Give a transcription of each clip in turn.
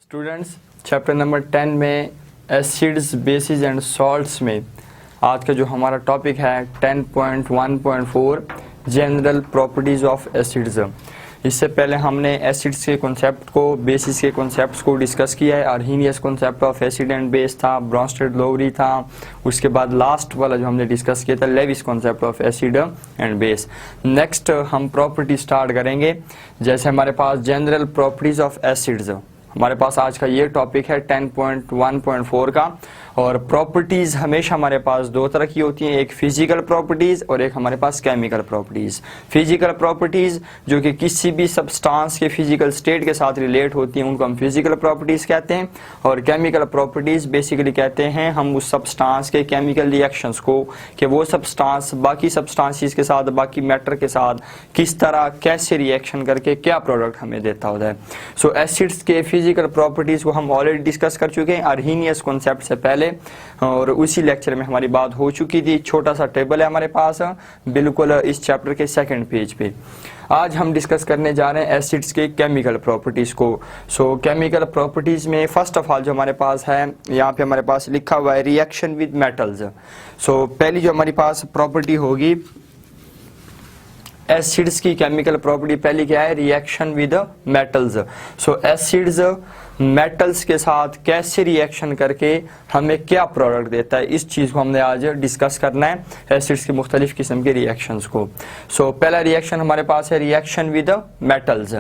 Students chapter number 10 में acids bases and salts में आज का जो हमारा टॉपिक है 10.1.4 जनरल प्रॉपर्टीज़ ऑफ एसिड्स। इससे पहले हमने एसिड्स के कॉन्सेप्ट को, बेसिस के कॉन्सेप्ट्स को डिस्कस किया है। Arrhenius concept of acid and base था, ब्रॉन्स्टेड-लोवरी था, उसके बाद लास्ट वाला जो हमने डिस्कस किया था Lewis concept of acid and base. Next हम प्रॉपर्टी स्टार्ट करेंगे। जैसे हमारे पास जनरल प्रॉपर्टीज़ ऑफ एसिड्स, हमारे पास आज का ये टॉपिक है 10.1.4 का। और प्रॉपर्टीज़ हमेशा हमारे पास दो तरह की होती हैं, एक फिजिकल प्रॉपर्टीज़ और एक हमारे पास केमिकल प्रॉपर्टीज़। फिजिकल प्रॉपर्टीज़ जो कि किसी भी सब्सटेंस के फिजिकल स्टेट के साथ रिलेट होती हैं उनको हम फिजिकल प्रॉपर्टीज़ कहते हैं। और केमिकल प्रॉपर्टीज़ बेसिकली कहते हैं हम उस सब्सटेंस के केमिकल रिएक्शंस को, कि वो सब्सटेंस बाकी सब्सटेंसेस के साथ, बाकी मैटर के साथ किस तरह कैसे रिएक्शन करके क्या प्रोडक्ट हमें देता होता है। सो एसिड्स के फिजिकल प्रॉपर्टीज़ को हम ऑलरेडी डिस्कस कर चुके हैं अर्हीनियस कॉन्सेप्ट से पहले, और उसी लेक्चर में हमारी बात हो चुकी थी। छोटा सा टेबल है हमारे पास बिल्कुल इस चैप्टर के सेकंड पेज पे। आज हम डिस्कस करने जा रहे हैं एसिड्स के केमिकल प्रॉपर्टीज़ को। सो केमिकल प्रॉपर्टीज़ में फर्स्ट ऑफ ऑल जो हमारे पास है, यहाँ पे हमारे पास लिखा हुआ है रिएक्शन विद मेटल्स। सो पहली जो हमारी पास प्रॉपर्टी होगी एसिड्स की केमिकल प्रॉपर्टी, पहली क्या है, reaction with metals. So acids metals के साथ कैसे रिएक्शन करके हमें क्या प्रोडक्ट देता है, इस चीज़ को हमने आज डिस्कस करना है, एसिड्स की मुख्तलिफ किस्म के रिएक्शंस को। सो पहला रिएक्शन हमारे पास है रिएक्शन विद मेटल्स।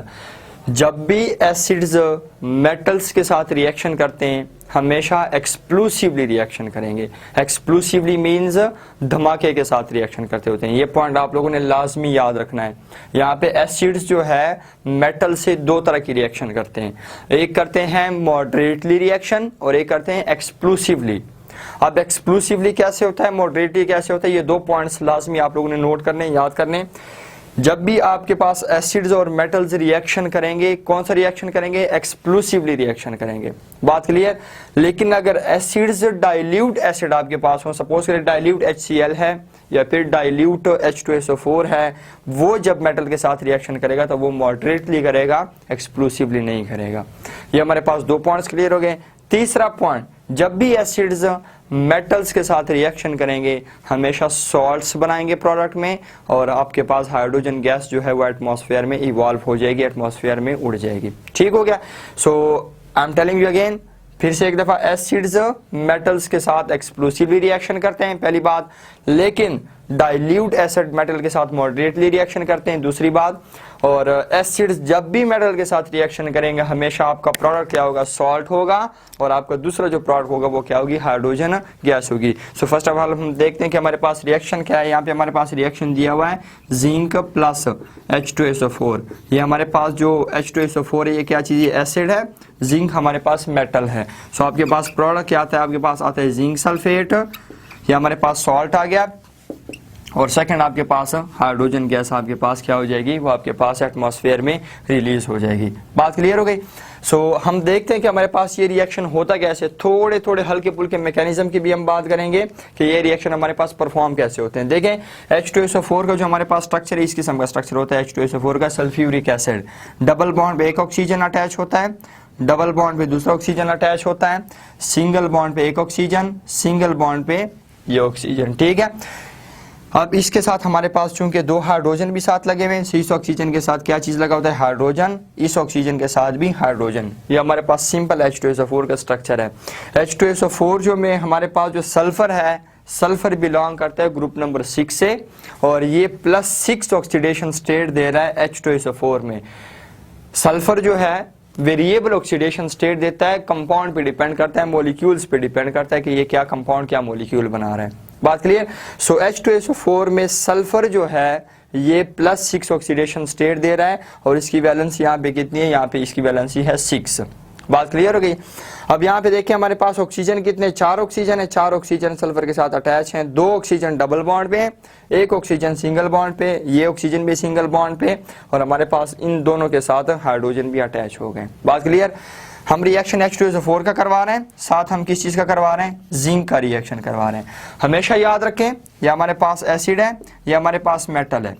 जब भी एसिड्स मेटल्स के साथ रिएक्शन करते हैं हमेशा एक्सक्लूसिवली रिएक्शन करेंगे। एक्सक्लूसिवली मीन्स धमाके के साथ रिएक्शन करते होते हैं। ये पॉइंट आप लोगों ने लाजमी याद रखना है। यहाँ पे एसिड्स जो है मेटल से दो तरह की रिएक्शन करते हैं, एक करते हैं मॉडरेटली रिएक्शन और एक करते हैं एक्सक्लूसिवली। अब एक्सक्लूसिवली कैसे होता है, मॉडरेटली कैसे होता है, ये दो पॉइंट्स लाजमी आप लोगों ने नोट करने, याद करने। जब भी आपके पास एसिड्स और मेटल्स रिएक्शन करेंगे, कौन सा रिएक्शन करेंगे, एक्सक्लूसिवली रिएक्शन करेंगे, बात क्लियर। लेकिन अगर एसिड्स डाइल्यूट एसिड आपके पास हो, सपोज करें डाइल्यूट HCl है या फिर डाइल्यूट H2SO4 है, वो जब मेटल के साथ रिएक्शन करेगा तो वो मॉडरेटली करेगा, एक्सक्लूसिवली नहीं करेगा। ये हमारे पास दो पॉइंट्स क्लियर हो गए। तीसरा पॉइंट, जब भी एसिड्स मेटल्स के साथ रिएक्शन करेंगे हमेशा सॉल्ट्स बनाएंगे प्रोडक्ट में, और आपके पास हाइड्रोजन गैस जो है वो एटमॉस्फेयर में इवॉल्व हो जाएगी, एटमॉस्फेयर में उड़ जाएगी। ठीक हो गया। So I am telling you again, फिर से एक दफा, एसिड्स मेटल्स के साथ एक्सक्लूसिवली रिएक्शन करते हैं, पहली बात। लेकिन डाइल्यूट एसिड मेटल के साथ मॉडरेटली रिएक्शन करते हैं, दूसरी बात। और एसिड्स जब भी मेटल के साथ रिएक्शन करेंगे हमेशा आपका प्रोडक्ट क्या होगा, सॉल्ट होगा, और आपका दूसरा जो प्रोडक्ट होगा वो क्या होगी, हाइड्रोजन गैस होगी। सो फर्स्ट ऑफ ऑल हम देखते हैं कि हमारे पास रिएक्शन क्या है। यहाँ पे हमारे पास रिएक्शन दिया हुआ है जिंक प्लस H2SO4। ये हमारे पास जो H2SO4 है ये क्या चीज़ है, एसिड है, जिंक हमारे पास मेटल है। सो आपके पास प्रोडक्ट क्या आता है, आपके पास आता है जिंक सल्फेट, ये हमारे पास सॉल्ट आ गया, और सेकंड आपके पास हाइड्रोजन गैस आपके पास क्या हो जाएगी, वो आपके पास एटमॉस्फेयर में रिलीज हो जाएगी। बात क्लियर हो गई। सो हम देखते हैं कि हमारे पास ये रिएक्शन होता कैसे, थोड़े थोड़े हल्के फुल्के मैकेनिज्म की भी हम बात करेंगे कि ये रिएक्शन हमारे पास परफॉर्म कैसे होते हैं। देखें H2SO4 का जो हमारे पास स्ट्रक्चर है, इस किस्म का स्ट्रक्चर होता है H2SO4 का, सल्फ्यूरिक एसिड। डबल बॉन्ड पे एक ऑक्सीजन अटैच होता है, डबल बॉन्ड पे दूसरा ऑक्सीजन अटैच होता है, सिंगल बॉन्ड पे एक ऑक्सीजन, सिंगल बॉन्ड पे ये ऑक्सीजन। ठीक है। अब इसके साथ हमारे पास चूंकि दो हाइड्रोजन भी साथ लगे हुए हैं, इस ऑक्सीजन के साथ क्या चीज़ लगा होता है, हाइड्रोजन, इस ऑक्सीजन के साथ भी हाइड्रोजन। ये हमारे पास सिंपल H2SO4 का स्ट्रक्चर है। H2SO4 जो में हमारे पास जो सल्फर है, सल्फर बिलोंग करता है ग्रुप नंबर 6 से, और ये +6 ऑक्सीडेशन स्टेट दे रहा है H2SO4 में। सल्फर जो है वेरिएबल ऑक्सीडेशन स्टेट देता है, कंपाउंड पे डिपेंड करता है, मॉलिक्यूल्स पे डिपेंड करता है कि ये क्या कंपाउंड, क्या मॉलिक्यूल बना रहा है। बात क्लियर। सो H2SO4 में सल्फर जो है ये +6 ऑक्सीडेशन स्टेट दे रहा है, और इसकी वैलेंसी यहाँ पे कितनी है, यहाँ पे इसकी वैलेंसी है 6। बात क्लियर हो गई। अब यहाँ पे देखिए हमारे पास ऑक्सीजन कितने, 4 ऑक्सीजन है, 4 ऑक्सीजन सल्फर के साथ अटैच हैं, 2 ऑक्सीजन डबल बॉन्ड पे, एक ऑक्सीजन सिंगल बॉन्ड पे, ये ऑक्सीजन भी सिंगल बॉन्ड पे, और हमारे पास इन दोनों के साथ हाइड्रोजन भी अटैच हो गए। बात क्लियर। हम रिएक्शन H2SO4 का करवा रहे हैं, साथ हम किस चीज़ का करवा रहे हैं, जिंक का रिएक्शन करवा रहे हैं। हमेशा याद रखें ये हमारे पास एसिड है, ये हमारे पास मेटल है।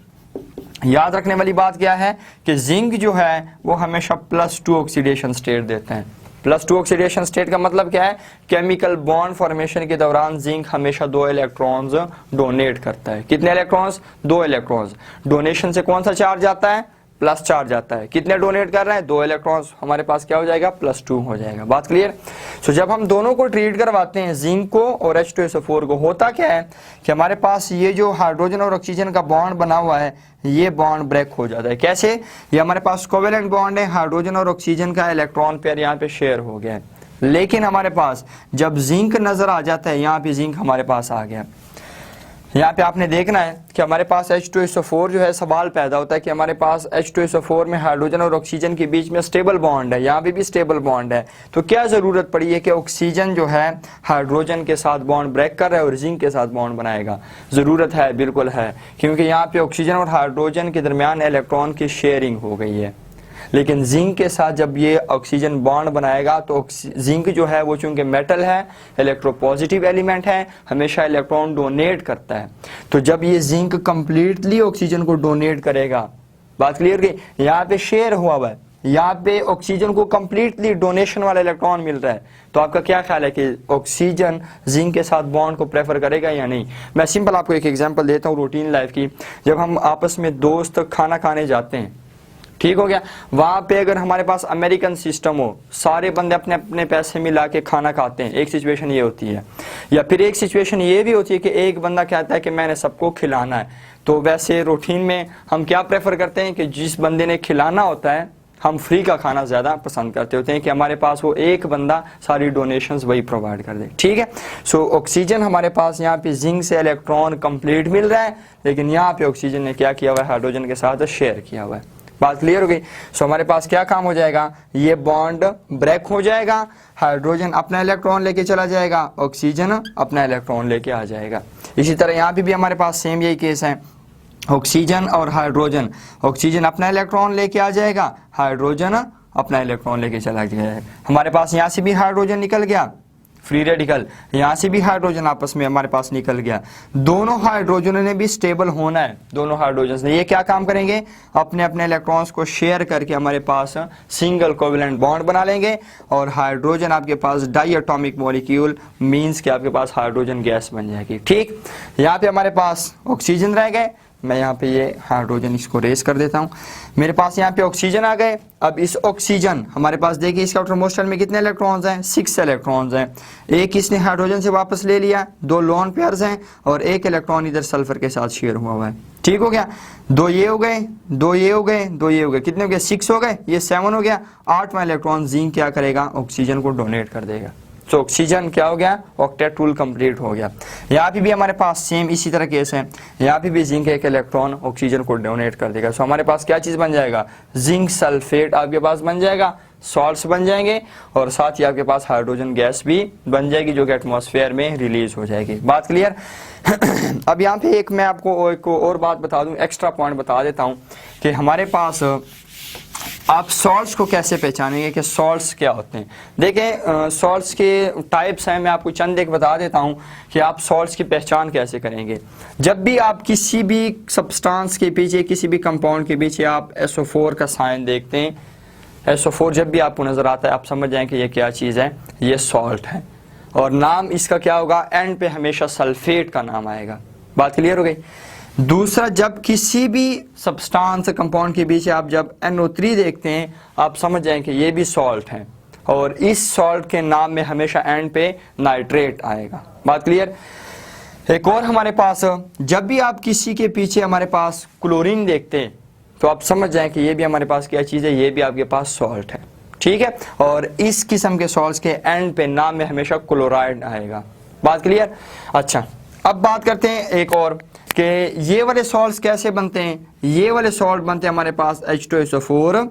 याद रखने वाली बात क्या है कि जिंक जो है वो हमेशा +2 ऑक्सीडेशन स्टेट देते हैं। +2 ऑक्सीडेशन स्टेट का मतलब क्या है, केमिकल बॉन्ड फॉर्मेशन के दौरान जिंक हमेशा 2 इलेक्ट्रॉन्स डोनेट करता है। कितने इलेक्ट्रॉन्स? 2 इलेक्ट्रॉन्स। डोनेशन से कौन सा चार्ज आता है? प्लस चार्ज आता है। कितने डोनेट कर रहे हैं? 2 इलेक्ट्रॉन्स। हमारे पास क्या हो जाएगा? +2 हो जाएगा। बात क्लियर? सो जब हम दोनों को ट्रीट करवाते हैं, जिंक को और H2SO4 को, होता क्या है कि हमारे पास ये जो हाइड्रोजन और ऑक्सीजन का बॉन्ड बना हुआ है, ये बॉन्ड ब्रेक हो जाता है। कैसे? ये हमारे पास कोवेलेंट बॉन्ड है, हाइड्रोजन और ऑक्सीजन का इलेक्ट्रॉन पेयर यहाँ पे शेयर हो गया है। लेकिन हमारे पास जब जिंक नजर आ जाता है, यहाँ पे जिंक हमारे पास आ गया, यहाँ पे आपने देखना है कि हमारे पास H2SO4 जो है, सवाल पैदा होता है कि हमारे पास H2SO4 में हाइड्रोजन और ऑक्सीजन के बीच में स्टेबल बॉन्ड है, यहाँ पे भी स्टेबल बॉन्ड है, तो क्या जरूरत पड़ी है कि ऑक्सीजन जो है हाइड्रोजन के साथ बॉन्ड ब्रेक कर रहा है और जिंक के साथ बॉन्ड बनाएगा? जरूरत है, बिल्कुल है, क्योंकि यहाँ पे ऑक्सीजन और हाइड्रोजन के दरमियान इलेक्ट्रॉन की शेयरिंग हो गई है। लेकिन जिंक के साथ जब ये ऑक्सीजन बॉन्ड बनाएगा तो जिंक जो है वो चूंकि मेटल है, इलेक्ट्रोपॉजिटिव एलिमेंट है, हमेशा इलेक्ट्रॉन डोनेट करता है। तो जब ये जिंक कंप्लीटली ऑक्सीजन को डोनेट करेगा, बात क्लियर गई? यहाँ पे शेयर हुआ है, यहाँ पे ऑक्सीजन को कंप्लीटली डोनेशन वाला इलेक्ट्रॉन मिल रहा है, तो आपका क्या ख्याल है कि ऑक्सीजन जिंक के साथ बॉन्ड को प्रेफर करेगा या नहीं? मैं सिंपल आपको एक एग्जांपल देता हूँ रूटीन लाइफ की। जब हम आपस में दोस्त खाना खाने जाते हैं, ठीक हो गया, वहां पे अगर हमारे पास अमेरिकन सिस्टम हो, सारे बंदे अपने अपने पैसे मिला के खाना खाते हैं, एक सिचुएशन ये होती है। या फिर एक सिचुएशन ये भी होती है कि एक बंदा कहता है कि मैंने सबको खिलाना है। तो वैसे रूटीन में हम क्या प्रेफर करते हैं कि जिस बंदे ने खिलाना होता है, हम फ्री का खाना ज्यादा पसंद करते होते हैं कि हमारे पास वो एक बंदा सारी डोनेशंस वही प्रोवाइड कर दे। ठीक है, सो ऑक्सीजन हमारे पास यहाँ पे जिंक से इलेक्ट्रॉन कंप्लीट मिल रहा है, लेकिन यहाँ पे ऑक्सीजन ने क्या किया हुआ है? हाइड्रोजन के साथ शेयर किया हुआ है। बात क्लियर हो गई? सो हमारे पास क्या काम हो जाएगा? ये बॉन्ड ब्रेक हो जाएगा, हाइड्रोजन अपना इलेक्ट्रॉन लेके चला जाएगा, ऑक्सीजन अपना इलेक्ट्रॉन लेके आ जाएगा। इसी तरह यहाँ पे भी हमारे पास सेम यही केस है, ऑक्सीजन और हाइड्रोजन, ऑक्सीजन अपना इलेक्ट्रॉन लेके आ जाएगा, हाइड्रोजन अपना इलेक्ट्रॉन लेके चला जाएगा। हमारे पास यहाँ से भी हाइड्रोजन निकल गया, फ्री रेडिकल, यहाँ से भी हाइड्रोजन आपस में हमारे पास निकल गया। दोनों हाइड्रोजन ने भी स्टेबल होना है, दोनों हाइड्रोजन ने ये क्या काम करेंगे? अपने अपने इलेक्ट्रॉन्स को शेयर करके हमारे पास सिंगल कोवेलेंट बॉन्ड बना लेंगे, और हाइड्रोजन आपके पास डाई एटॉमिक मॉलिक्यूल मींस कि आपके पास हाइड्रोजन गैस बन जाएगी। ठीक, यहाँ पे हमारे पास ऑक्सीजन रह गए, मैं यहाँ पे ये हाइड्रोजन इसको रेस कर देता हूँ, मेरे पास यहाँ पे ऑक्सीजन आ गए। अब इस ऑक्सीजन हमारे पास देखिए इसका आउटरमोस्ट शेल में कितने इलेक्ट्रॉन्स हैं? 6 इलेक्ट्रॉन्स हैं। एक इसने हाइड्रोजन से वापस ले लिया, 2 लोन पेयर्स हैं, और एक इलेक्ट्रॉन इधर सल्फर के साथ शेयर हुआ है। ठीक हो गया, 2 ये हो गए, 2 ये हो गए, 2 ये हो गए, कितने हो गए? 6 हो गए, ये 7 हो गया। 8वां इलेक्ट्रॉन जिंक क्या करेगा? ऑक्सीजन को डोनेट कर देगा। तो ऑक्सीजन क्या हो गया? ऑक्टेट टूल कंप्लीट हो गया। यहाँ पे भी हमारे पास सेम इसी तरह केस है, यहाँ पे भी जिंक एक इलेक्ट्रॉन ऑक्सीजन को डोनेट कर देगा। सो हमारे पास क्या चीज बन जाएगा? जिंक सल्फेट आपके पास बन जाएगा, सॉल्ट्स बन जाएंगे, और साथ ही आपके पास हाइड्रोजन गैस भी बन जाएगी जो कि एटमॉस्फेयर में रिलीज हो जाएगी। बात क्लियर? अब यहाँ पे एक मैं आपको एक और बात बता दूं, एक्स्ट्रा पॉइंट बता देता हूँ कि हमारे पास आप सॉल्ट्स को कैसे पहचानेंगे कि सॉल्ट्स क्या होते हैं। देखें, सॉल्ट्स के टाइप्स हैं, मैं आपको चंद एक बता देता हूं कि आप सॉल्ट्स की पहचान कैसे करेंगे। जब भी आप किसी भी सब्सटेंस के पीछे, किसी भी कंपाउंड के पीछे आप SO4 का साइन देखते हैं, SO4 जब भी आपको नजर आता है, आप समझ जाएं कि ये क्या चीज़ है, ये सॉल्ट है, और नाम इसका क्या होगा? एंड पे हमेशा सल्फेट का नाम आएगा। बात क्लियर हो गई? दूसरा, जब किसी भी सब्सटेंस कंपाउंड के बीच आप जब NO3 देखते हैं, आप समझ जाएं कि ये भी सॉल्ट है, और इस सॉल्ट के नाम में हमेशा एंड पे नाइट्रेट आएगा। बात क्लियर? एक और हमारे पास, जब भी आप किसी के पीछे हमारे पास क्लोरीन देखते हैं, तो आप समझ जाएं कि ये भी हमारे पास क्या चीज़ है, ये भी आपके पास सॉल्ट है। ठीक है, और इस किस्म के सॉल्ट्स के एंड पे नाम में हमेशा क्लोराइड आएगा। बात क्लियर? अच्छा, अब बात करते हैं एक और कि ये वाले सॉल्ट्स कैसे बनते हैं। ये वाले सॉल्ट बनते हैं हमारे पास H2SO4।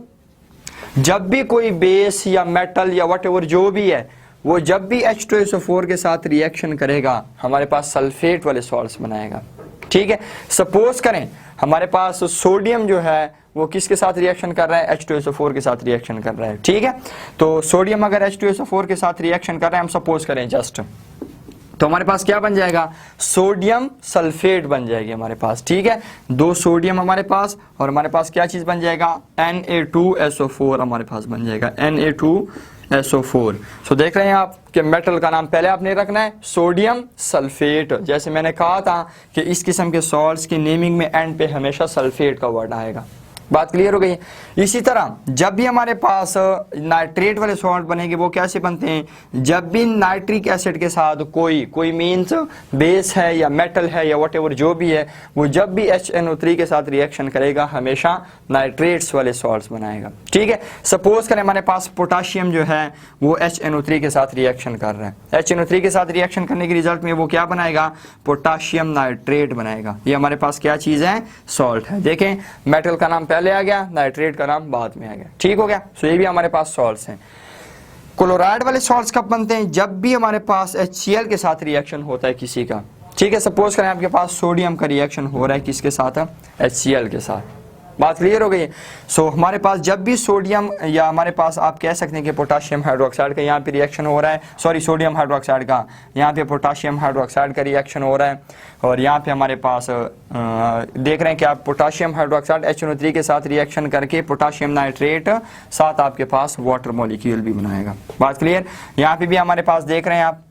जब भी कोई बेस या मेटल या व्हाटएवर जो भी है, वो जब भी H2SO4 के साथ रिएक्शन करेगा, हमारे पास सल्फेट वाले सॉल्ट्स बनाएगा। ठीक है, सपोज करें हमारे पास सोडियम जो है वो किसके साथ रिएक्शन कर रहा है? H2SO4 के साथ रिएक्शन कर रहा है। ठीक है, तो सोडियम अगर H2SO4 के साथ रिएक्शन कर रहा है, हम सपोज करें जस्ट तो हमारे पास क्या बन जाएगा, सोडियम सल्फेट बन जाएगी हमारे पास। ठीक है, 2 सोडियम हमारे पास, और हमारे पास क्या चीज बन जाएगा, Na2SO4 हमारे पास बन जाएगा, Na2SO4। सो देख रहे हैं आप कि मेटल का नाम पहले आपने रखना है सोडियम सल्फेट। जैसे मैंने कहा था कि इस किस्म के सॉल्ट्स की नेमिंग में एंड पे हमेशा सल्फेट का वर्ड आएगा। बात क्लियर हो गई। इसी तरह जब भी हमारे पास नाइट्रेट वाले सॉल्ट बनेंगे वो कैसे बनते हैं, जब भी नाइट्रिक एसिड के साथ कोई मीन्स बेस है या मेटल है या व्हाटएवर जो भी है, वो जब भी HNO3 के साथ रिएक्शन करेगा हमेशा नाइट्रेट्स वाले सॉल्ट्स बनाएगा। ठीक है, सपोज करें हमारे पास पोटाशियम जो है वो HNO3 के साथ रिएक्शन कर रहा है, HNO3 के साथ रिएक्शन करने के रिजल्ट में वो क्या बनाएगा, पोटाशियम नाइट्रेट बनाएगा। ये हमारे पास क्या चीज है, सॉल्ट है। देखें, मेटल का नाम पहले आ गया, नाइट्रेट का नाम बाद में आ गया। ठीक हो गया। सो ये भी हमारे पास सॉल्ट्स हैं। क्लोराइड वाले सॉल्ट्स कब बनते हैं, जब भी हमारे पास HCl के साथ रिएक्शन होता है किसी का। ठीक है, सपोज करें आपके पास सोडियम का रिएक्शन हो रहा है किसके साथ, HCl के साथ। बात क्लियर हो गई। सो हमारे पास जब भी सोडियम या हमारे पास आप कह सकते हैं कि पोटाशियम हाइड्रोक्साइड का यहाँ पे रिएक्शन हो रहा है, सॉरी सोडियम हाइड्रोक्साइड का, यहाँ पे पोटाशियम हाइड्रोक्साइड का रिएक्शन हो रहा है, और यहाँ पे हमारे पास देख रहे हैं कि आप पोटाशियम हाइड्रोक्साइड HNO3 के साथ रिएक्शन करके पोटाशियम नाइट्रेट साथ आपके पास वाटर मॉलिक्यूल भी बनाएगा। बात क्लियर। यहाँ पे भी हमारे पास देख रहे हैं आप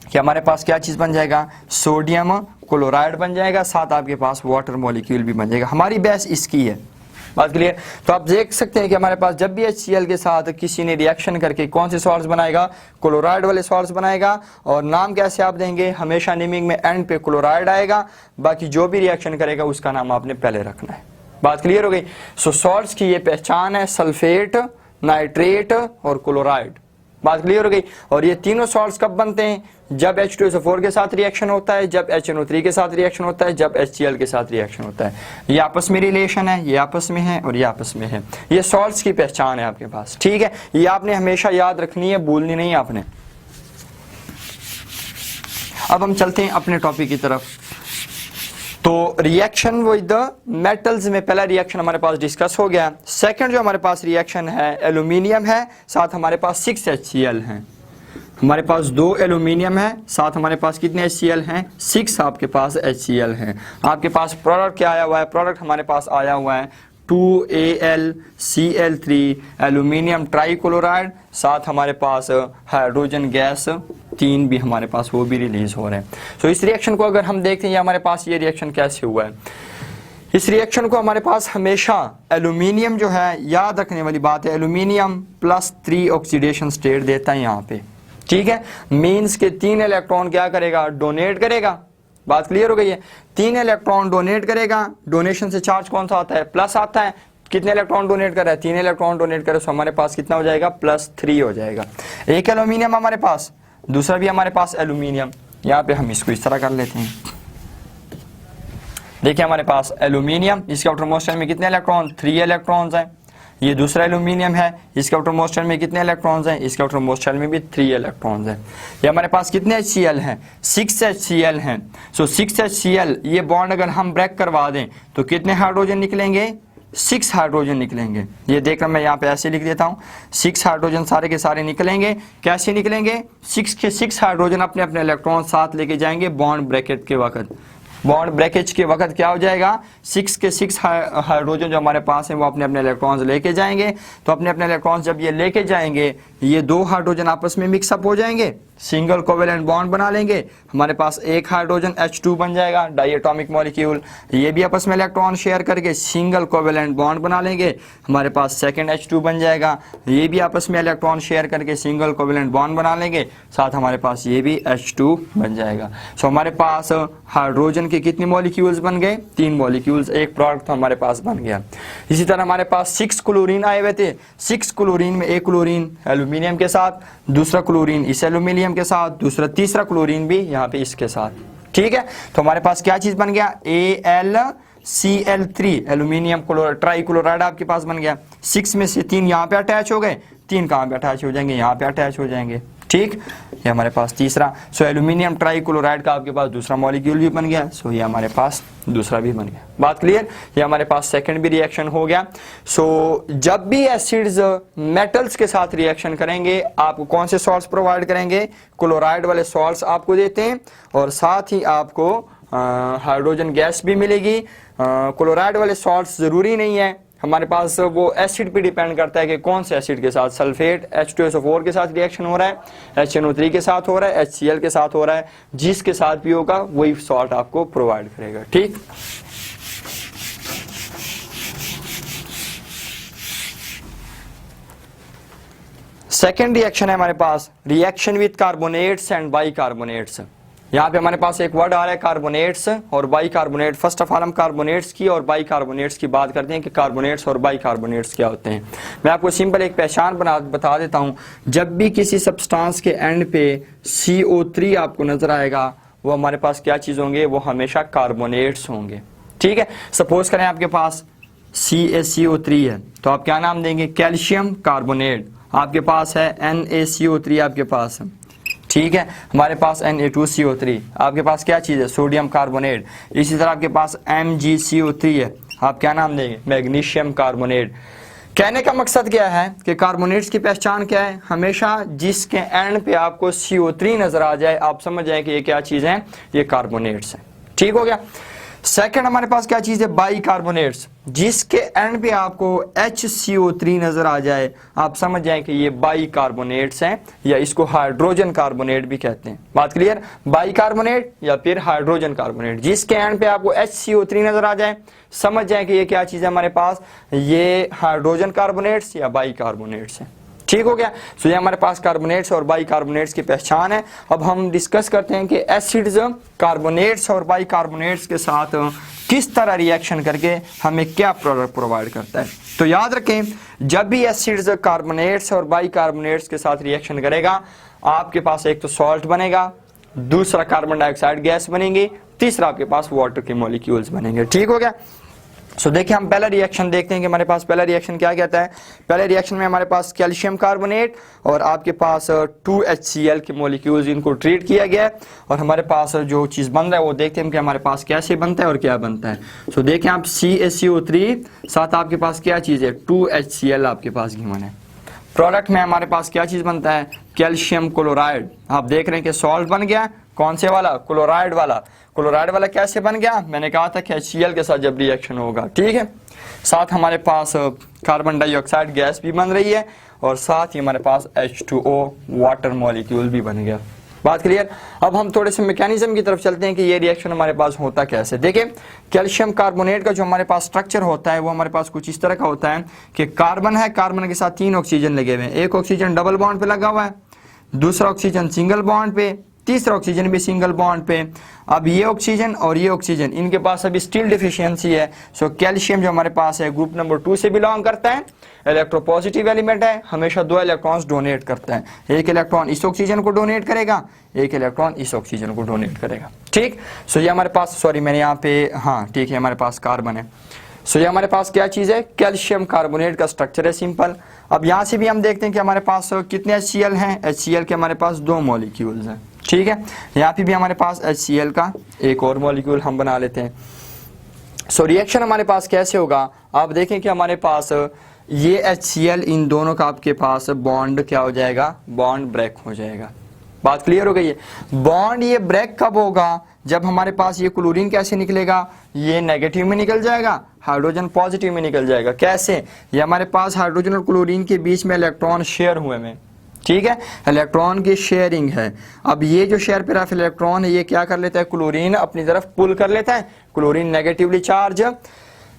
कि हमारे पास क्या चीज बन जाएगा, सोडियम क्लोराइड बन जाएगा, साथ आपके पास वाटर मॉलिक्यूल भी बन जाएगा। हमारी बेस इसकी है। बात क्लियर। तो आप देख सकते हैं कि हमारे पास जब भी HCl के साथ किसी ने रिएक्शन करके कौन से सॉल्ट्स बनाएगा, क्लोराइड वाले सॉल्ट्स बनाएगा। और नाम कैसे आप देंगे, हमेशा नेमिंग में एंड पे क्लोराइड आएगा, बाकी जो भी रिएक्शन करेगा उसका नाम आपने पहले रखना है। बात क्लियर हो गई। सो सॉल्ट्स की ये पहचान है, सल्फेट, नाइट्रेट और क्लोराइड। बात क्लियर हो गई। और ये तीनों सॉल्ट्स कब बनते हैं, जब H2SO4 के साथ रिएक्शन होता है, जब HNO3 के साथ रिएक्शन होता है, जब HCl के साथ रिएक्शन होता है। ये आपस में रिलेशन है, ये आपस में है और ये आपस में है। ये सॉल्ट्स की पहचान है आपके पास। ठीक है, ये आपने हमेशा याद रखनी है, भूलनी नहीं आपने। अब हम चलते हैं अपने टॉपिक की तरफ। तो रिएक्शन विद मेटल्स में पहला रिएक्शन हमारे पास डिस्कस हो गया। सेकंड जो हमारे पास रिएक्शन है, एल्यूमिनियम है, साथ हमारे पास 6 HCl हैं। हमारे पास 2 एल्यूमिनियम है, साथ हमारे पास कितने HCl हैं, 6 आपके पास HCl हैं। आपके पास प्रोडक्ट क्या आया हुआ है, प्रोडक्ट हमारे पास आया हुआ है 2AlCl3 एल्यूमिनियम ट्राइक्लोराइड, साथ हमारे पास हाइड्रोजन गैस 3 भी हमारे पास वो भी रिलीज हो रहे हैं। सो इस रिएक्शन को अगर हम देखते हैं हमारे पास ये रिएक्शन कैसे हुआ है, इस रिएक्शन को हमारे पास हमेशा एल्यूमिनियम जो है, याद रखने वाली बात है, एल्यूमिनियम +3 ऑक्सीडेशन स्टेट देता है यहाँ पे। ठीक है, मीन्स के 3 इलेक्ट्रॉन क्या करेगा, डोनेट करेगा। बात क्लियर हो गई है। 3 इलेक्ट्रॉन डोनेट करेगा। डोनेशन से चार्ज कौन सा आता है, प्लस आता है। कितने इलेक्ट्रॉन डोनेट कर रहा है, 3 इलेक्ट्रॉन डोनेट करे, तो हमारे पास कितना हो जाएगा, +3 हो जाएगा। एक एल्यूमिनियम हमारे पास, दूसरा भी हमारे पास एल्यूमिनियम। यहाँ पे हम इसको इस तरह कर लेते हैं। देखिए हमारे पास एल्यूमिनियम, इसके आउटर मोस्ट शेल में कितने इलेक्ट्रॉन, 3 इलेक्ट्रॉन्स हैं। ये दूसरा एल्यूमिनियम है, इसके आउटर मोस्ट शेल में कितने इलेक्ट्रॉन्स हैं, इसके आउटर मोस्ट शेल में भी 3 इलेक्ट्रॉन्स हैं। ये हमारे पास कितने HCl हैं, 6 HCl हैं। सो 6 HCl, ये बॉन्ड अगर हम ब्रेक करवा दें तो कितने हाइड्रोजन निकलेंगे, 6 हाइड्रोजन निकलेंगे। ये देखकर मैं यहाँ पे ऐसे लिख देता हूँ, 6 हाइड्रोजन सारे के सारे निकलेंगे। कैसे निकलेंगे, 6 के 6 हाइड्रोजन अपने अपने इलेक्ट्रॉन साथ लेके जाएंगे बॉन्ड ब्रैकेट के वक्त। बॉन्ड ब्रेकेज के वक्त क्या हो जाएगा, 6 के 6 हाइड्रोजन जो हमारे पास है वो अपने अपने इलेक्ट्रॉन्स लेके जाएंगे। तो अपने अपने इलेक्ट्रॉन्स जब ये लेके जाएंगे, ये 2 हाइड्रोजन आपस में मिक्सअप हो जाएंगे, सिंगल कोवेलेंट बॉन्ड बना लेंगे। हमारे पास एक हाइड्रोजन H2 बन जाएगा, डाई एटॉमिक मॉलिक्यूल। ये भी आपस में इलेक्ट्रॉन शेयर करके सिंगल कोवेलेंट बॉन्ड बना लेंगे। हमारे पास सेकंड H2 बन जाएगा, ये भी आपस में इलेक्ट्रॉन शेयर करके सिंगल कोवेलेंट बॉन्ड बना लेंगे। साथ हमारे पास ये भी H2 बन जाएगा। सो हमारे पास हाइड्रोजन के कितने मॉलिक्यूल्स बन गए, 3 मॉलिक्यूल्स, एक प्रोडक्ट तो हमारे पास बन गया। इसी तरह हमारे पास 6 क्लोरीन आए हुए थे। 6 क्लोरीन में एक क्लोरीन एल्यूमिनियम के साथ, दूसरा क्लोरीन इस एल्यूमिनियम के साथ, दूसरा तीसरा क्लोरीन भी यहाँ पे इसके साथ। ठीक है, तो हमारे पास क्या चीज बन गया, AlCl3 एल्यूमिनियम ट्राइक्लोराइड आपके पास बन गया। 6 में से 3 यहाँ पे अटैच हो गए, 3 कहाँ पे अटैच हो जाएंगे, यहाँ पे अटैच हो जाएंगे। ठीक, ये हमारे पास तीसरा। सो एल्यूमिनियम ट्राइक्लोराइड का आपके पास दूसरा मॉलिक्यूल भी बन गया। सो ये हमारे पास दूसरा भी बन गया। बात क्लियर? ये हमारे पास सेकंड भी रिएक्शन हो गया। सो जब भी एसिड्स मेटल्स के साथ रिएक्शन करेंगे आपको कौन से सॉल्ट्स प्रोवाइड करेंगे? क्लोराइड वाले सॉल्ट्स आपको देते हैं और साथ ही आपको हाइड्रोजन गैस भी मिलेगी। क्लोराइड वाले सॉल्ट्स जरूरी नहीं है, हमारे पास वो एसिड पे डिपेंड करता है कि कौन से एसिड के साथ। सल्फेट H2SO4 के साथ रिएक्शन हो रहा है, HNO3 के साथ हो रहा है, HCl के साथ हो रहा है, जिसके साथ भी होगा वही सॉल्ट आपको प्रोवाइड करेगा। ठीक, सेकेंड रिएक्शन है हमारे पास reaction with carbonates and bicarbonates. यहाँ पे हमारे पास एक वर्ड आ रहा है कार्बोनेट्स और बाइकार्बोनेट। फर्स्ट ऑफ ऑल हम कार्बोनेट्स की और बाइकार्बोनेट्स की बात करते हैं कि कार्बोनेट्स और बाइकार्बोनेट्स क्या होते हैं। मैं आपको सिंपल एक पहचान बता देता हूँ। जब भी किसी सब्सटेंस के एंड पे CO3 आपको नजर आएगा वो हमारे पास क्या चीज होंगे? वो हमेशा कार्बोनेट्स होंगे। ठीक है, सपोज करें आपके पास CaCO3 है तो आप क्या नाम देंगे? Calcium carbonate. आपके पास है NaCO3 आपके पास है, ठीक है। हमारे पास Na2CO3, आपके पास क्या चीज है? Sodium carbonate. इसी तरह आपके पास MgCO3 है, आप क्या नाम देंगे? Magnesium carbonate. कहने का मकसद क्या है कि कार्बोनेट्स की पहचान क्या है? हमेशा जिसके एंड पे आपको CO3 नजर आ जाए आप समझ जाए कि ये क्या चीज है? ये कार्बोनेट्स है। ठीक हो गया। सेकंड हमारे पास क्या चीज है? बाइकार्बोनेट्स। जिसके एंड पे आपको HCO3 नजर आ जाए आप समझ जाए कि ये बाइकार्बोनेट्स हैं, या इसको हाइड्रोजन कार्बोनेट भी कहते हैं। बात क्लियर? बाइकार्बोनेट या फिर हाइड्रोजन कार्बोनेट। जिसके एंड पे आपको HCO3 नजर आ जाए समझ जाए कि ये क्या चीज है हमारे पास? ये हाइड्रोजन कार्बोनेट्स या बाइकार्बोनेट्स है। ठीक हो गया। सो ये हमारे पास कार्बोनेट्स और बाइकार्बोनेट्स की पहचान है। अब हम डिस्कस करते हैं कि एसिड्स कार्बोनेट्स और बाइकार्बोनेट्स के साथ किस तरह रिएक्शन करके हमें क्या प्रोडक्ट प्रोवाइड करता है। तो याद रखें, जब भी एसिड्स कार्बोनेट्स और बाइकार्बोनेट्स के साथ रिएक्शन करेगा आपके पास एक तो सॉल्ट बनेगा, दूसरा कार्बन डाइऑक्साइड गैस बनेगी, तीसरा आपके पास वाटर के मॉलिक्यूल्स बनेंगे। ठीक हो गया। सो देखिए हम पहला रिएक्शन देखते हैं कि हमारे पास पहला रिएक्शन क्या कहता है। पहले रिएक्शन में हमारे पास कैल्शियम कार्बोनेट और आपके पास 2HCl के मॉलिक्यूल्स, इनको ट्रीट किया गया है और हमारे पास जो चीज़ बन रहा है वो देखते हैं कि हमारे पास कैसे बनता है और क्या बनता है। सो देखिए आप CaCO3 साथ आपके पास क्या चीज़ है? 2HCl आपके पास गिवन है। प्रोडक्ट में हमारे पास क्या चीज़ बनता है? Calcium chloride. आप देख रहे हैं कि सॉल्ट बन गया, कौन से वाला? क्लोराइड वाला। क्लोराइड वाला कैसे बन गया? मैंने कहा था कि HCl के साथ जब रिएक्शन होगा। ठीक है, साथ हमारे पास कार्बन डाइऑक्साइड गैस भी बन रही है और साथ ही हमारे पास H2O वाटर मॉलिक्यूल भी बन गया। बात क्लियर? अब हम थोड़े से मैकेनिज्म की तरफ चलते हैं कि ये रिएक्शन हमारे पास होता कैसे। देखिए कैल्शियम कार्बोनेट का जो हमारे पास स्ट्रक्चर होता है वो हमारे पास कुछ इस तरह का होता है कि कार्बन है, कार्बन के साथ 3 ऑक्सीजन लगे हुए हैं। एक ऑक्सीजन डबल बॉन्ड पे लगा हुआ है, दूसरा ऑक्सीजन सिंगल बॉन्ड पे, तीसरा ऑक्सीजन भी सिंगल बॉन्ड पे। अब ये ऑक्सीजन और ये ऑक्सीजन इनके पास अभी स्टील डिफिशियंसी है। सो कैल्शियम जो हमारे पास है ग्रुप नंबर 2 से बिलोंग करता है, इलेक्ट्रोपॉजिटिव एलिमेंट है, हमेशा 2 इलेक्ट्रॉन्स डोनेट करता है। एक इलेक्ट्रॉन इस ऑक्सीजन को डोनेट करेगा, एक इलेक्ट्रॉन इस ऑक्सीजन को डोनेट करेगा। ठीक, सो ये हमारे पास, सॉरी मैंने यहाँ पे, हाँ ठीक है, हमारे पास कार्बन है। सो ये हमारे पास क्या चीज़ है? कैल्शियम कार्बोनेट का स्ट्रक्चर है, सिंपल। अब यहाँ से भी हम देखते हैं कि हमारे पास कितने HCl हैं? HCl के हमारे पास 2 मॉलिक्यूल्स हैं। ठीक है, यहाँ पे भी हमारे पास HCl का एक और मॉलिक्यूल हम बना लेते हैं। सो रिएक्शन हमारे पास कैसे होगा? आप देखें कि हमारे पास ये HCl इन दोनों का आपके पास बॉन्ड क्या हो जाएगा? बॉन्ड ब्रेक हो जाएगा। बात क्लियर हो गई है? बॉन्ड ये ब्रेक कब होगा? जब हमारे पास ये क्लोरीन कैसे निकलेगा? ये नेगेटिव में निकल जाएगा, हाइड्रोजन पॉजिटिव में निकल जाएगा। कैसे? ये हमारे पास हाइड्रोजन और क्लोरीन के बीच में इलेक्ट्रॉन शेयर हुए में, ठीक है, इलेक्ट्रॉन की शेयरिंग है। अब ये जो शेयर पे रहा इलेक्ट्रॉन है ये क्या कर लेता है? क्लोरीन अपनी तरफ पुल कर लेता है। क्लोरीन नेगेटिवली चार्ज,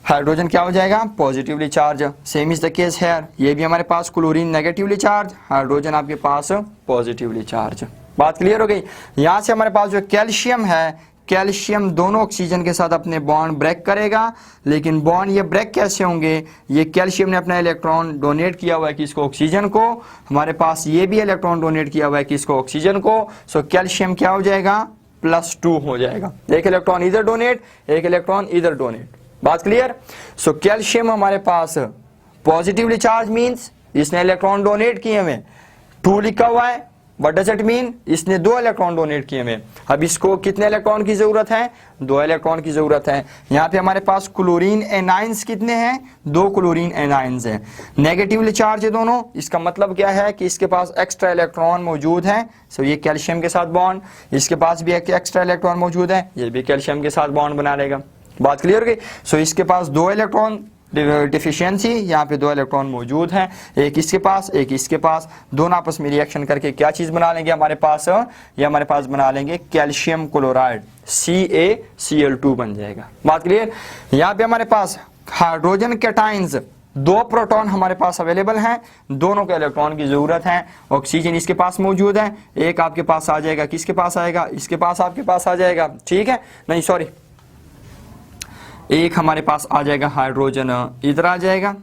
हाइड्रोजन क्या हो जाएगा? Positively charge. Same is the case है, ये भी हमारे पास क्लोरीन नेगेटिवली चार्ज, हाइड्रोजन आपके पास पॉजिटिवली चार्ज। बात क्लियर हो गई? यहाँ से हमारे पास जो कैल्शियम है, कैल्शियम दोनों ऑक्सीजन के साथ अपने बॉन्ड ब्रेक करेगा, लेकिन बॉन्ड ये ब्रेक कैसे होंगे? ये कैल्शियम ने अपना इलेक्ट्रॉन डोनेट किया हुआ है किसको? ऑक्सीजन को। हमारे पास ये भी इलेक्ट्रॉन डोनेट किया हुआ है किसको? ऑक्सीजन को। सो कैल्शियम क्या हो जाएगा? +2 हो जाएगा। एक इलेक्ट्रॉन इधर डोनेट, एक इलेक्ट्रॉन इधर डोनेट। बात क्लियर? सो कैल्शियम हमारे पास पॉजिटिवली चार्ज मीन्स इसने इलेक्ट्रॉन डोनेट किए हुए, 2 लिखा हुआ है, व्हाट डज इट मीन, इसने 2 इलेक्ट्रॉन डोनेट किए हमें। अब इसको कितने इलेक्ट्रॉन की जरूरत है, 2 इलेक्ट्रॉन की जरूरत है। यहाँ पे हमारे पास क्लोरीन एनाइंस कितने हैं, 2 क्लोरीन एनाइंस हैं, नेगेटिवली चार्ज है दोनों। इसका मतलब क्या है कि इसके पास एक्स्ट्रा इलेक्ट्रॉन मौजूद है। सो ये कैल्शियम के साथ बॉन्ड, इसके पास भी एक एक्स्ट्रा इलेक्ट्रॉन मौजूद है, ये भी कैल्शियम के साथ बॉन्ड बना लेगा। बात क्लियर हो गई। सो इसके पास 2 इलेक्ट्रॉन डिफिशियंसी, यहाँ पे 2 इलेक्ट्रॉन मौजूद हैं, एक इसके पास एक इसके पास, दोनों आपस में रिएक्शन करके क्या चीज बना लेंगे हमारे पास, ये हमारे पास बना लेंगे कैल्शियम क्लोराइड, CaCl2 बन जाएगा। बात क्लियर। यहाँ पे हमारे पास हाइड्रोजन कैटाइंस, 2 प्रोटॉन हमारे पास अवेलेबल हैं, दोनों के इलेक्ट्रॉन की जरूरत है। ऑक्सीजन इसके पास मौजूद है, एक आपके पास आ जाएगा, किसके पास आएगा, इसके पास आपके पास आ जाएगा, ठीक है, नहीं सॉरी, एक हमारे पास आ जाएगा हाइड्रोजन, इधर आ जाएगा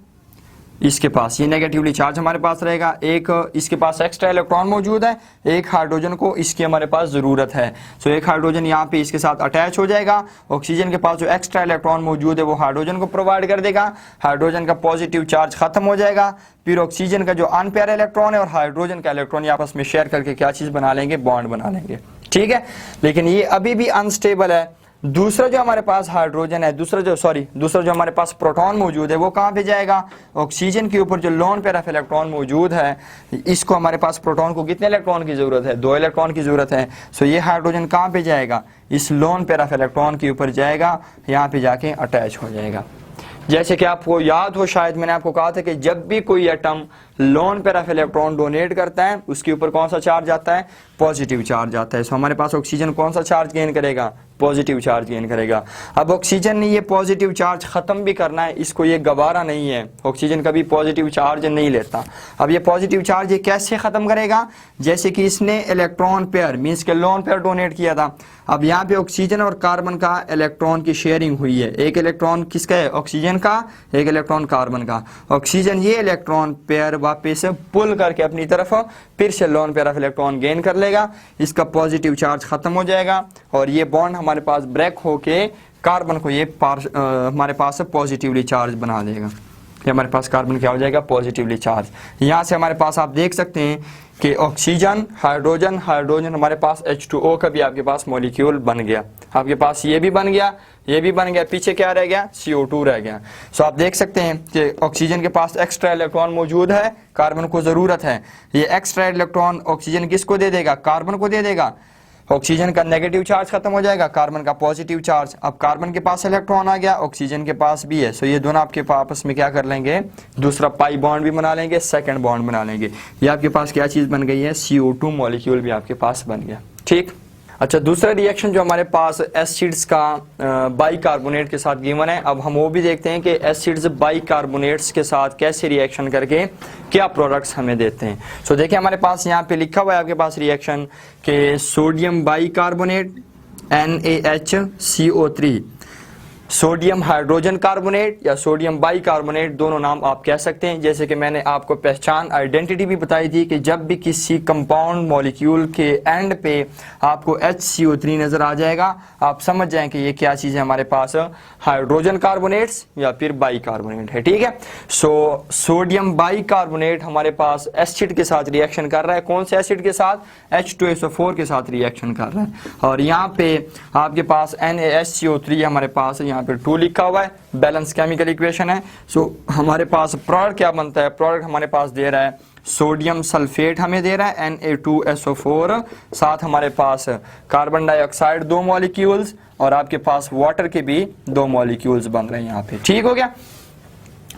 इसके पास, ये नेगेटिवली चार्ज हमारे पास रहेगा। एक इसके पास एक्स्ट्रा इलेक्ट्रॉन मौजूद है, एक हाइड्रोजन को इसकी हमारे पास जरूरत है। सो एक हाइड्रोजन यहाँ पे इसके साथ अटैच हो जाएगा, ऑक्सीजन के पास जो एक्स्ट्रा इलेक्ट्रॉन मौजूद है वो हाइड्रोजन को प्रोवाइड कर देगा, हाइड्रोजन का पॉजिटिव चार्ज खत्म हो जाएगा, फिर ऑक्सीजन का जो अनपेयर इलेक्ट्रॉन है और हाइड्रोजन का इलेक्ट्रॉन आपस में शेयर करके क्या चीज बना लेंगे, बॉन्ड बना लेंगे, ठीक है। लेकिन ये अभी भी अनस्टेबल है। दूसरा जो हमारे पास हाइड्रोजन है, दूसरा जो हमारे पास प्रोटॉन मौजूद है वो कहाँ पे जाएगा, ऑक्सीजन के ऊपर जो लोन पेयर ऑफ इलेक्ट्रॉन मौजूद है, इसको हमारे पास प्रोटॉन को कितने इलेक्ट्रॉन की जरूरत है, 2 इलेक्ट्रॉन की जरूरत है। सो ये हाइड्रोजन कहाँ पे जाएगा, इस लोन पेयर ऑफ इलेक्ट्रॉन के ऊपर जाएगा, यहाँ पे जाके अटैच हो जाएगा। जैसे कि आपको याद हो, शायद मैंने आपको कहा था कि जब भी कोई atom lone pair of electron donate करता है उसके ऊपर कौन सा चार्ज आता है, पॉजिटिव चार्ज आता है। सो हमारे पास ऑक्सीजन कौन सा चार्ज गेन करेगा, पॉजिटिव चार्ज गेन करेगा। अब ऑक्सीजन ने ये पॉजिटिव चार्ज खत्म भी करना है, इसको ये गवारा नहीं है, ऑक्सीजन कभी पॉजिटिव चार्ज नहीं लेता। अब ये पॉजिटिव चार्ज ये कैसे खत्म करेगा, जैसे कि इसने इलेक्ट्रॉन पेयर मींस के लोन पेयर डोनेट किया था। अब यहाँ पे ऑक्सीजन और कार्बन का इलेक्ट्रॉन की शेयरिंग हुई है, एक इलेक्ट्रॉन किसका है, ऑक्सीजन का, एक इलेक्ट्रॉन कार्बन का। ऑक्सीजन ये इलेक्ट्रॉन पेयर वापस पुल करके अपनी तरफ फिर से lone pair of electron gain कर लेगा, इसका पॉजिटिव चार्ज खत्म हो जाएगा और ये बॉन्ड हमारे पास ब्रेक होके कार्बन को ये हमारे पास पॉजिटिवली चार्ज बना देगा। ये हमारे पास कार्बन क्या हो जाएगा, पॉजिटिवली चार्ज। यहाँ से हमारे पास आप देख सकते हैं कि ऑक्सीजन, हाइड्रोजन, हाइड्रोजन हमारे पास H2O का भी आपके पास मॉलिक्यूल बन गया, आपके पास ये भी बन गया, ये भी बन गया, पीछे क्या रह गया, CO2 रह गया। सो आप देख सकते हैं कि ऑक्सीजन के पास एक्स्ट्रा इलेक्ट्रॉन मौजूद है, कार्बन को जरूरत है, ये एक्स्ट्रा इलेक्ट्रॉन ऑक्सीजन किसको दे देगा, कार्बन को दे देगा। ऑक्सीजन का नेगेटिव चार्ज खत्म हो जाएगा, कार्बन का पॉजिटिव चार्ज। अब कार्बन के पास इलेक्ट्रॉन आ गया, ऑक्सीजन के पास भी है, सो ये दोनों आपके आपस में क्या कर लेंगे, दूसरा पाई बॉन्ड भी बना लेंगे, सेकंड बॉन्ड बना लेंगे। ये आपके पास क्या चीज बन गई है, CO2 मॉलिक्यूल भी आपके पास बन गया, ठीक। अच्छा, दूसरा रिएक्शन जो हमारे पास एसिड्स का बाइकार्बोनेट के साथ गिवन है, अब हम वो भी देखते हैं कि एसिड्स बाइकार्बोनेट्स के साथ कैसे रिएक्शन करके क्या प्रोडक्ट्स हमें देते हैं। सो देखिए हमारे पास यहाँ पे लिखा हुआ है आपके पास रिएक्शन के sodium bicarbonate NaHCO3, sodium hydrogen carbonate या सोडियम बाइकार्बोनेट, दोनों नाम आप कह सकते हैं। जैसे कि मैंने आपको पहचान आइडेंटिटी भी बताई थी कि जब भी किसी कंपाउंड मॉलिक्यूल के एंड पे आपको HCO3 नजर आ जाएगा, आप समझ जाएं कि ये क्या चीज है, हमारे पास हाइड्रोजन कार्बोनेट्स या फिर बाइकार्बोनेट है, ठीक है। सो सोडियम बाइकार्बोनेट हमारे पास एसिड के साथ रिएक्शन कर रहा है, कौन से एसिड के साथ, H2SO4 के साथ रिएक्शन कर रहा है। और यहाँ पे आपके पास NaHCO3 हमारे पास यहाँ पे 2 लिखा हुआ है, बैलेंस केमिकल इक्वेशन है। सो हमारे पास प्रोडक्ट क्या बनता है, प्रोडक्ट हमारे पास दे रहा है सोडियम सल्फेट हमें दे रहा है Na2SO4, साथ हमारे पास कार्बन डाइऑक्साइड 2 मॉलिक्यूल्स और आपके पास वाटर के भी 2 मॉलिक्यूल्स बन रहे हैं यहाँ पे, ठीक हो गया।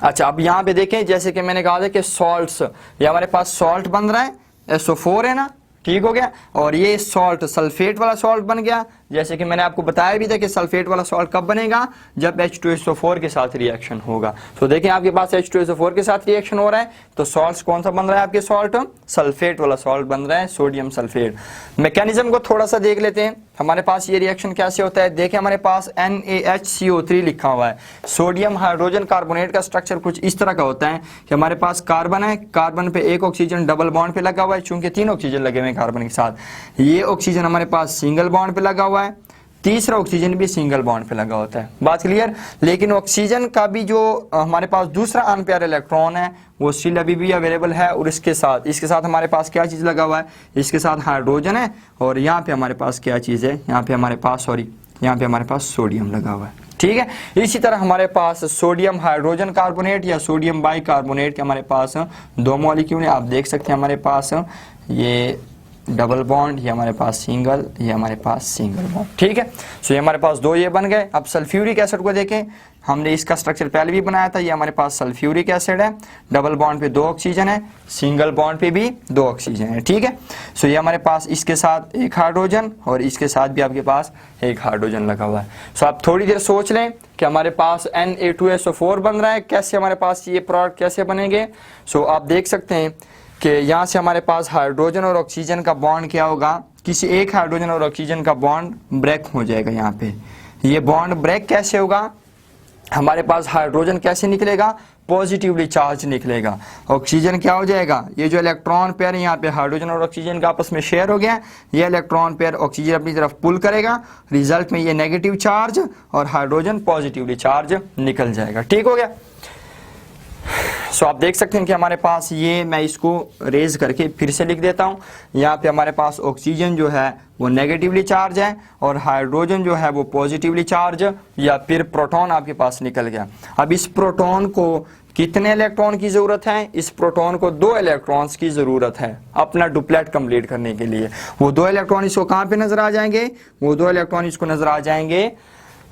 अच्छा, अब यहाँ पे देखें जैसे कि मैंने कहा था कि सॉल्ट्स, ये हमारे पास सॉल्ट बन रहा है, SO4 है ना, ठीक हो गया। और ये सॉल्ट सल्फेट वाला सॉल्ट बन गया, जैसे कि मैंने आपको बताया भी था कि सल्फेट वाला सॉल्ट कब बनेगा, जब H2SO4 के साथ रिएक्शन होगा। तो देखें आपके पास H2SO4 के साथ रिएक्शन हो रहा है, तो सॉल्ट कौन सा बन रहा है आपके, सॉल्ट सल्फेट वाला सॉल्ट बन रहा है, सोडियम सल्फेट। मैकेनिज्म को थोड़ा सा देख लेते हैं, हमारे पास ये रिएक्शन कैसे होता है। देखें हमारे पास NaHCO3 लिखा हुआ है, सोडियम हाइड्रोजन कार्बोनेट का स्ट्रक्चर कुछ इस तरह का होता है कि हमारे पास कार्बन है, कार्बन पे एक ऑक्सीजन डबल बॉन्ड पे लगा हुआ है, चूंकि 3 ऑक्सीजन लगे हुए हैं कार्बन के साथ, ये ऑक्सीजन हमारे पास सिंगल बॉन्ड पे लगा हुआ है, तीसरा ऑक्सीजन भी सिंगल बॉन्ड पे लगा होता है। बात क्लियर। लेकिन ऑक्सीजन का भी जो हमारे पास दूसरा अनपेयर इलेक्ट्रॉन है वो स्टिल अभी भी अवेलेबल है, और इसके साथ हमारे पास क्या चीज लगा हुआ है, इसके साथ हाइड्रोजन है, और यहाँ पे हमारे पास क्या चीज है, यहाँ पे हमारे पास सोडियम लगा हुआ है। ठीक है। इसी तरह हमारे पास सोडियम हाइड्रोजन कार्बोनेट या सोडियम बाइकार्बोनेट के हमारे पास दो मॉलिक्यूल है। आप देख सकते हैं हमारे पास ये डबल बॉन्ड, ये हमारे पास सिंगल, ये हमारे पास सिंगल बॉन्ड। ठीक है। सो ये हमारे पास दो ये बन गए। अब सल्फ्यूरिक एसिड को देखें, हमने इसका स्ट्रक्चर पहले भी बनाया था। ये हमारे पास सल्फ्यूरिक एसिड है, डबल बॉन्ड पे 2 ऑक्सीजन है, सिंगल बॉन्ड पे भी 2 ऑक्सीजन है। ठीक है। सो ये हमारे पास इसके साथ एक हाइड्रोजन और इसके साथ भी आपके पास एक हाइड्रोजन लगा हुआ है। सो आप थोड़ी देर सोच लें कि हमारे पास Na2SO4 बन रहा है, कैसे हमारे पास ये प्रोडक्ट कैसे बनेंगे। सो आप देख सकते हैं कि यहाँ से हमारे पास हाइड्रोजन और ऑक्सीजन का बॉन्ड क्या होगा, किसी एक हाइड्रोजन और ऑक्सीजन का बॉन्ड ब्रेक हो जाएगा। यहाँ पे ये बॉन्ड ब्रेक कैसे होगा, हमारे पास हाइड्रोजन कैसे निकलेगा, पॉजिटिवली चार्ज निकलेगा। ऑक्सीजन क्या हो जाएगा, ये जो इलेक्ट्रॉन पेयर यहाँ पे हाइड्रोजन और ऑक्सीजन का आपस में शेयर हो गया, ये इलेक्ट्रॉन पेयर ऑक्सीजन अपनी तरफ पुल करेगा, रिजल्ट में ये नेगेटिव चार्ज और हाइड्रोजन पॉजिटिवली चार्ज निकल जाएगा। ठीक हो गया। सो आप देख सकते हैं कि हमारे पास ये, मैं इसको रेज करके फिर से लिख देता हूँ। यहाँ पे हमारे पास ऑक्सीजन जो है वो नेगेटिवली चार्ज है और हाइड्रोजन जो है वो पॉजिटिवली चार्ज, या फिर प्रोटॉन आपके पास निकल गया। अब इस प्रोटॉन को कितने इलेक्ट्रॉन की जरूरत है, इस प्रोटॉन को 2 इलेक्ट्रॉन्स की जरूरत है अपना डुप्लेट कंप्लीट करने के लिए। वो 2 इलेक्ट्रॉन इसको कहाँ पे नजर आ जाएंगे, वो 2 इलेक्ट्रॉन इसको नजर आ जाएंगे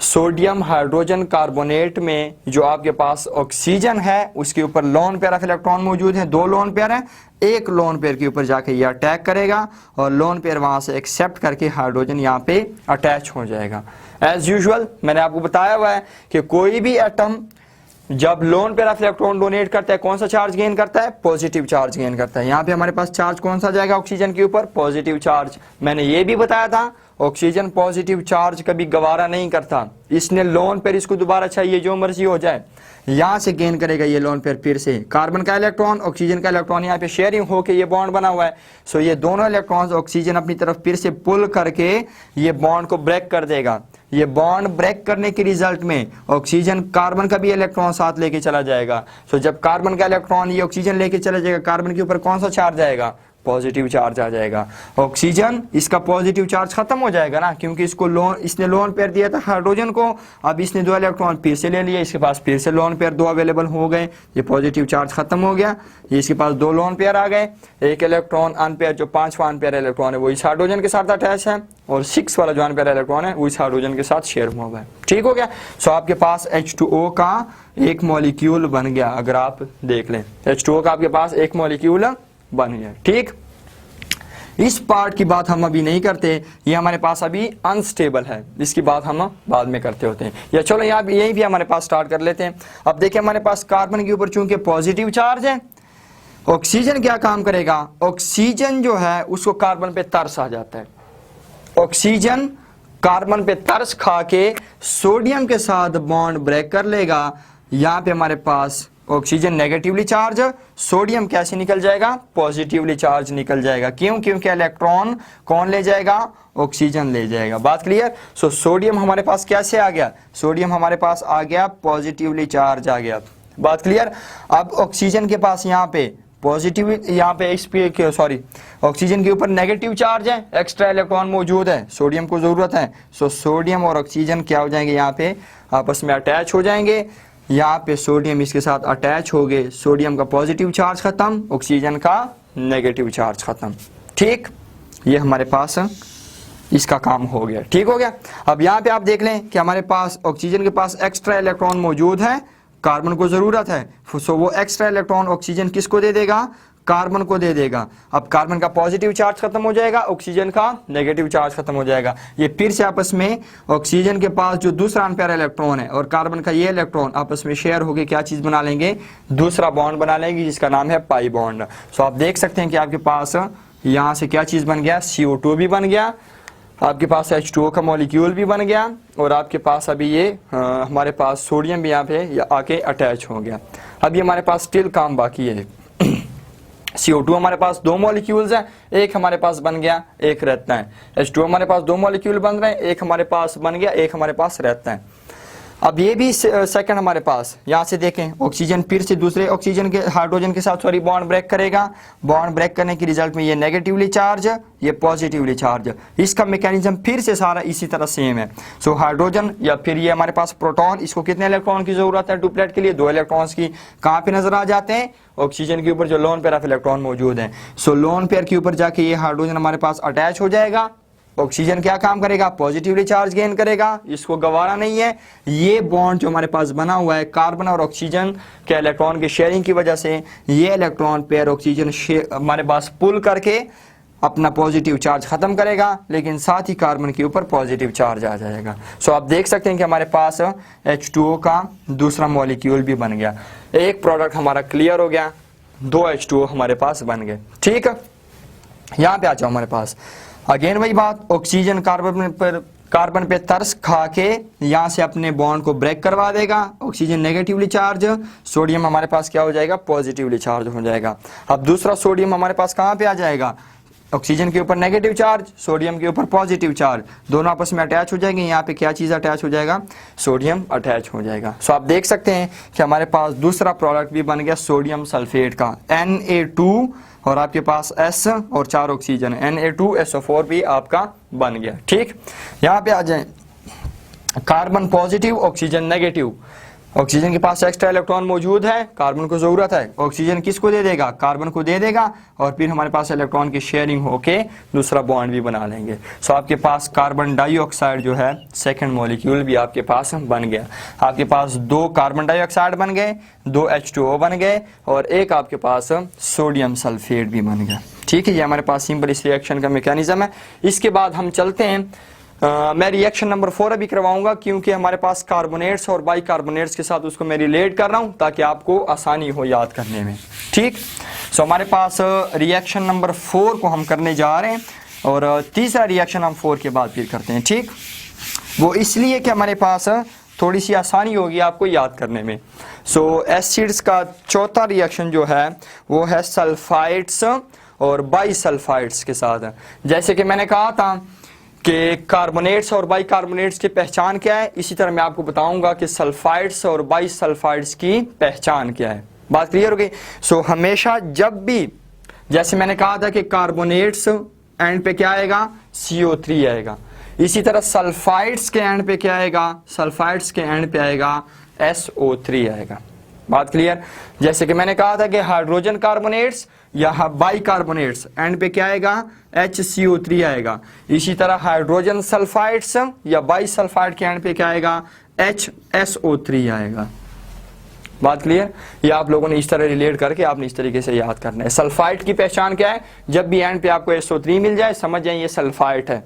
सोडियम हाइड्रोजन कार्बोनेट में। जो आपके पास ऑक्सीजन है उसके ऊपर लोन पेयर ऑफ इलेक्ट्रॉन मौजूद है, 2 लोन पेयर है, एक लोन पेयर के ऊपर जाके ये अटैक करेगा और लोन पेयर वहां से एक्सेप्ट करके हाइड्रोजन यहाँ पे अटैच हो जाएगा। एज यूजुअल मैंने आपको बताया हुआ है कि कोई भी एटम जब lone pair of electron donate करता है कौन सा चार्ज गेन करता है, पॉजिटिव चार्ज गेन करता है। यहाँ पे हमारे पास चार्ज कौन सा जाएगा ऑक्सीजन के ऊपर, पॉजिटिव चार्ज। मैंने ये भी बताया था ऑक्सीजन पॉजिटिव चार्ज कभी गवारा नहीं करता, इसने लोन पेयर इसको दोबारा चाहिए जो मर्जी हो जाए, यहाँ से गेन करेगा ये लोन पेयर फिर से। कार्बन का इलेक्ट्रॉन ऑक्सीजन का इलेक्ट्रॉन यहाँ पे शेयरिंग होके ये बॉन्ड बना हुआ है। सो ये दोनों इलेक्ट्रॉन्स ऑक्सीजन अपनी तरफ फिर से पुल करके ये बॉन्ड को ब्रेक कर देगा। ये बॉन्ड ब्रेक करने के रिजल्ट में ऑक्सीजन कार्बन का भी इलेक्ट्रॉन साथ लेके चला जाएगा। सो जब कार्बन का इलेक्ट्रॉन ये ऑक्सीजन लेके चला जाएगा, कार्बन के ऊपर कौन सा चार्ज आएगा, पॉजिटिव चार्ज आ जाएगा। ऑक्सीजन इसका पॉजिटिव चार्ज खत्म हो जाएगा ना, क्योंकि इसने लोन पेयर दिया था हाइड्रोजन को, अब इसने 2 इलेक्ट्रॉन फिर से ले लिया, इसके पास फिर से लोन पेयर 2 अवेलेबल हो गए, ये पॉजिटिव चार्ज खत्म हो गया, ये इसके पास 2 लोन पेयर आ गए, एक इलेक्ट्रॉन अनपेयर जो 5वां अनपेयर इलेक्ट्रॉन है वो इस हाइड्रोजन के साथ अटैच है, और 6 वाला जो अनपेयर इलेक्ट्रॉन है वो इस हाइड्रोजन के साथ शेयर हुआ है। ठीक हो गया। सो आपके पास H2O का एक मॉलिक्यूल बन गया। अगर आप देख लें H2O का आपके पास एक मॉलिक्यूल बन गया। ठीक, इस पार्ट की बात हम अभी नहीं करते, ये हमारे पास अभी अनस्टेबल है, इसकी बात हम बाद में करते होते हैं। या चलो यहाँ यही भी हमारे पास स्टार्ट कर लेते हैं। अब देखिए हमारे पास कार्बन के ऊपर चूंकि पॉजिटिव चार्ज है, ऑक्सीजन क्या काम करेगा, ऑक्सीजन जो है उसको कार्बन पे तरस आ जाता है। ऑक्सीजन कार्बन पे तरस खा के सोडियम के साथ बॉन्ड ब्रेक कर लेगा। यहाँ पे हमारे पास ऑक्सीजन नेगेटिवली चार्ज, सोडियम कैसे निकल जाएगा, पॉजिटिवली चार्ज निकल जाएगा। क्यों, क्योंकि इलेक्ट्रॉन कौन ले जाएगा, ऑक्सीजन ले जाएगा। बात क्लियर। सो सोडियम हमारे पास कैसे आ गया, सोडियम हमारे पास आ गया पॉजिटिवली चार्ज आ गया। बात क्लियर। अब ऑक्सीजन के पास यहाँ पे पॉजिटिव, यहाँ पे ऑक्सीजन के ऊपर नेगेटिव चार्ज है, एक्स्ट्रा इलेक्ट्रॉन मौजूद है, सोडियम को जरूरत है। सो सोडियम और ऑक्सीजन क्या हो जाएंगे, यहाँ पे आपस में अटैच हो जाएंगे। यहाँ पे सोडियम इसके साथ अटैच हो गए, सोडियम का पॉजिटिव चार्ज खत्म, ऑक्सीजन का नेगेटिव चार्ज खत्म। ठीक, ये हमारे पास इसका काम हो गया। ठीक हो गया। अब यहाँ पे आप देख लें कि हमारे पास ऑक्सीजन के पास एक्स्ट्रा इलेक्ट्रॉन मौजूद है, कार्बन को जरूरत है। सो वो एक्स्ट्रा इलेक्ट्रॉन ऑक्सीजन किसको दे देगा, कार्बन को दे देगा। अब कार्बन का पॉजिटिव चार्ज खत्म हो जाएगा, ऑक्सीजन का नेगेटिव चार्ज खत्म हो जाएगा। ये फिर से आपस में ऑक्सीजन के पास जो दूसरा अनपेयर इलेक्ट्रॉन है और कार्बन का ये इलेक्ट्रॉन आपस में शेयर होकर क्या चीज बना लेंगे, दूसरा बॉन्ड बना लेंगे जिसका नाम है पाई बॉन्ड। सो आप देख सकते हैं कि आपके पास यहाँ से क्या चीज बन गया, CO2 भी बन गया, आपके पास H2O का मॉलिक्यूल भी बन गया, और आपके पास अभी ये हमारे पास सोडियम भी यहाँ पे आके अटैच हो गया। अभी हमारे पास स्टिल काम बाकी है। CO2 हमारे पास 2 मॉलिक्यूल्स हैं, एक हमारे पास बन गया, एक रहता है। H2 हमारे पास 2 मॉलिक्यूल बन रहे हैं, एक हमारे पास बन गया, एक हमारे पास रहता है। अब ये भी सेकंड हमारे पास, यहाँ से देखें ऑक्सीजन फिर से दूसरे ऑक्सीजन के हाइड्रोजन के साथ बॉन्ड ब्रेक करेगा। बॉन्ड ब्रेक करने के रिजल्ट में ये नेगेटिवली चार्ज, ये पॉजिटिवली चार्ज। इसका मैकेनिज्म फिर से सारा इसी तरह सेम है। सो हाइड्रोजन या फिर ये हमारे पास प्रोटॉन, इसको कितने इलेक्ट्रॉन की जरूरत है डुप्लेट के लिए? 2 इलेक्ट्रॉन्स की। कहाँ पे नजर आ जाते हैं? ऑक्सीजन के ऊपर जो लोन पेयर ऑफ इलेक्ट्रॉन मौजूद है। सो लोन पेयर के ऊपर जाके ये हाइड्रोजन हमारे पास अटैच हो जाएगा। ऑक्सीजन क्या काम करेगा? पॉजिटिवली चार्ज गेन करेगा, इसको गवारा नहीं है। ये बॉन्ड जो हमारे पास बना हुआ है कार्बन और ऑक्सीजन के इलेक्ट्रॉन की शेयरिंग की वजह से, ये इलेक्ट्रॉन पेयर ऑक्सीजन हमारे पास पुल करके अपना पॉजिटिव चार्ज खत्म करेगा, लेकिन साथ ही कार्बन के ऊपर पॉजिटिव चार्ज आ जाएगा। सो आप देख सकते हैं कि हमारे पास H2O का दूसरा मॉलिक्यूल भी बन गया। एक प्रोडक्ट हमारा क्लियर हो गया, 2 H2O हमारे पास बन गए। ठीक है, यहाँ पे आ जाओ हमारे पास अगेन वही बात, ऑक्सीजन कार्बन पे तरस खा के यहाँ से अपने बॉन्ड को ब्रेक करवा देगा। ऑक्सीजन नेगेटिवली चार्ज, सोडियम हमारे पास क्या हो जाएगा? पॉजिटिवली चार्ज हो जाएगा। अब दूसरा सोडियम हमारे पास कहाँ पे आ जाएगा? ऑक्सीजन के ऊपर नेगेटिव चार्ज, सोडियम के ऊपर पॉजिटिव चार्ज, दोनों आपस में अटैच हो जाएंगे। यहाँ पे क्या चीज़ अटैच हो जाएगा? सोडियम अटैच हो जाएगा। सो आप देख सकते हैं कि हमारे पास दूसरा प्रोडक्ट भी बन गया सोडियम सल्फेट का, Na2 और आपके पास S और 4 ऑक्सीजन, Na2SO4 भी आपका बन गया। ठीक, यहाँ पे आ जाए carbon positive, oxygen negative. Oxygen के पास एक्स्ट्रा इलेक्ट्रॉन मौजूद है, कार्बन को जरूरत है, ऑक्सीजन किसको दे देगा? कार्बन को दे देगा, और फिर हमारे पास इलेक्ट्रॉन की शेयरिंग होके दूसरा बॉन्ड भी बना लेंगे। सो आपके पास कार्बन डाइऑक्साइड जो है सेकंड मॉलिक्यूल भी आपके पास बन गया। आपके पास 2 कार्बन डाइऑक्साइड बन गए, 2 H2O बन गए, और एक आपके पास सोडियम सल्फेट भी बन गया। ठीक है, ये हमारे पास सिंपल इस रिएक्शन का मैकेनिज्म है। इसके बाद हम चलते हैं, मैं रिएक्शन नंबर 4 अभी करवाऊंगा, क्योंकि हमारे पास कार्बोनेट्स और बाइकार्बोनेट्स के साथ उसको मैं रिलेट कर रहा हूं ताकि आपको आसानी हो याद करने में। ठीक, सो हमारे पास रिएक्शन नंबर 4 को हम करने जा रहे हैं, और तीसरा रिएक्शन हम 4 के बाद फिर करते हैं। ठीक, वो इसलिए कि हमारे पास थोड़ी सी आसानी होगी आपको याद करने में। सो एसिड्स का चौथा रिएक्शन जो है वो है सल्फाइड्स और बाइसल्फाइड्स के साथ। जैसे कि मैंने कहा था कि कार्बोनेट्स और बाइकार्बोनेट्स की पहचान क्या है, इसी तरह मैं आपको बताऊंगा कि सल्फाइड्स और बाइसल्फाइड्स की पहचान क्या है। बात क्लियर हो गई? सो हमेशा जब भी, जैसे मैंने कहा था कि कार्बोनेट्स एंड पे क्या आएगा? CO3 आएगा। इसी तरह सल्फाइड्स के एंड पे क्या आएगा? सल्फाइड्स के एंड पे आएगा SO3 आएगा। बात क्लियर? जैसे कि मैंने कहा था कि हाइड्रोजन कार्बोनेट्स या बाइकार्बोनेट्स एंड पे क्या आएगा? HCO3 आएगा। इसी तरह हाइड्रोजन सल्फाइड्स या बाइसल्फाइड के एंड पे क्या आएगा? HSO3 आएगा। बात क्लियर? ये आप लोगों ने इस तरह रिलेट करके आपने इस तरीके से याद करना है। सल्फाइड की पहचान क्या है? जब भी एंड पे आपको SO3 मिल जाए समझ जाए ये सल्फाइड है।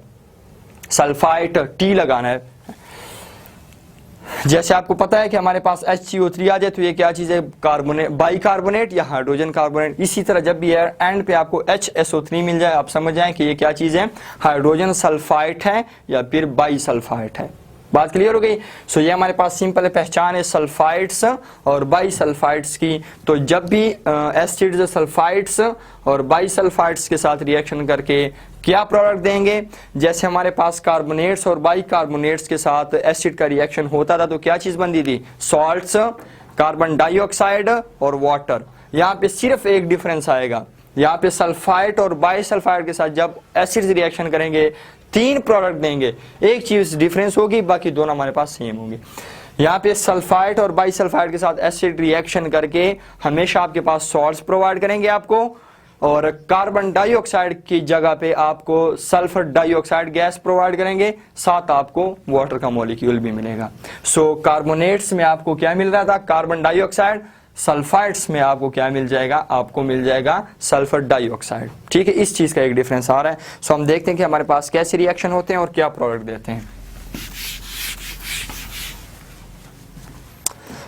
सल्फाइड T लगाना है। जैसे आपको पता है कि हमारे पास HCO3 आ जाए तो ये क्या चीज़ है? कार्बोनेट, बाइकार्बोनेट या हाइड्रोजन कार्बोनेट। इसी तरह जब भी एंड पे आपको HSO3 मिल जाए आप समझ जाएं कि ये क्या चीज़ है? हाइड्रोजन सल्फाइड है या फिर बाइसल्फाइड है। बात क्लियर हो गई? सो ये हमारे पास सिंपल पहचान है सल्फाइड्स और बाइसल्फाइड्स की। तो जब भी एसिड्स सल्फाइड्स और बाइसल्फाइड्स के साथ रिएक्शन करके क्या प्रोडक्ट देंगे? जैसे हमारे पास कार्बोनेट्स और बाइकार्बोनेट्स के साथ एसिड का रिएक्शन होता था तो क्या चीज बनती थी? सॉल्ट्स, कार्बन डाइऑक्साइड और वाटर। यहाँ पे सिर्फ एक डिफरेंस आएगा, यहाँ पे सल्फाइड और बाइसल्फाइड के साथ जब एसिड्स रिएक्शन करेंगे 3 प्रोडक्ट देंगे, एक चीज डिफरेंस होगी, बाकी दोनों हमारे पास सेम होंगे। यहाँ पे सल्फाइड और बाइसल्फाइड के साथ एसिड रिएक्शन करके हमेशा आपके पास सॉल्ट्स प्रोवाइड करेंगे आपको, और कार्बन डाइऑक्साइड की जगह पे आपको सल्फर डाइऑक्साइड गैस प्रोवाइड करेंगे, साथ आपको वाटर का मॉलिक्यूल भी मिलेगा। सो कार्बोनेट्स में आपको क्या मिल रहा था? Carbon dioxide. सल्फाइड्स में आपको क्या मिल जाएगा? आपको मिल जाएगा सल्फर डाइऑक्साइड। ठीक है, इस चीज का एक डिफरेंस आ रहा है। सो हम देखते हैं कि हमारे पास कैसे रिएक्शन होते हैं और क्या प्रोडक्ट देते हैं।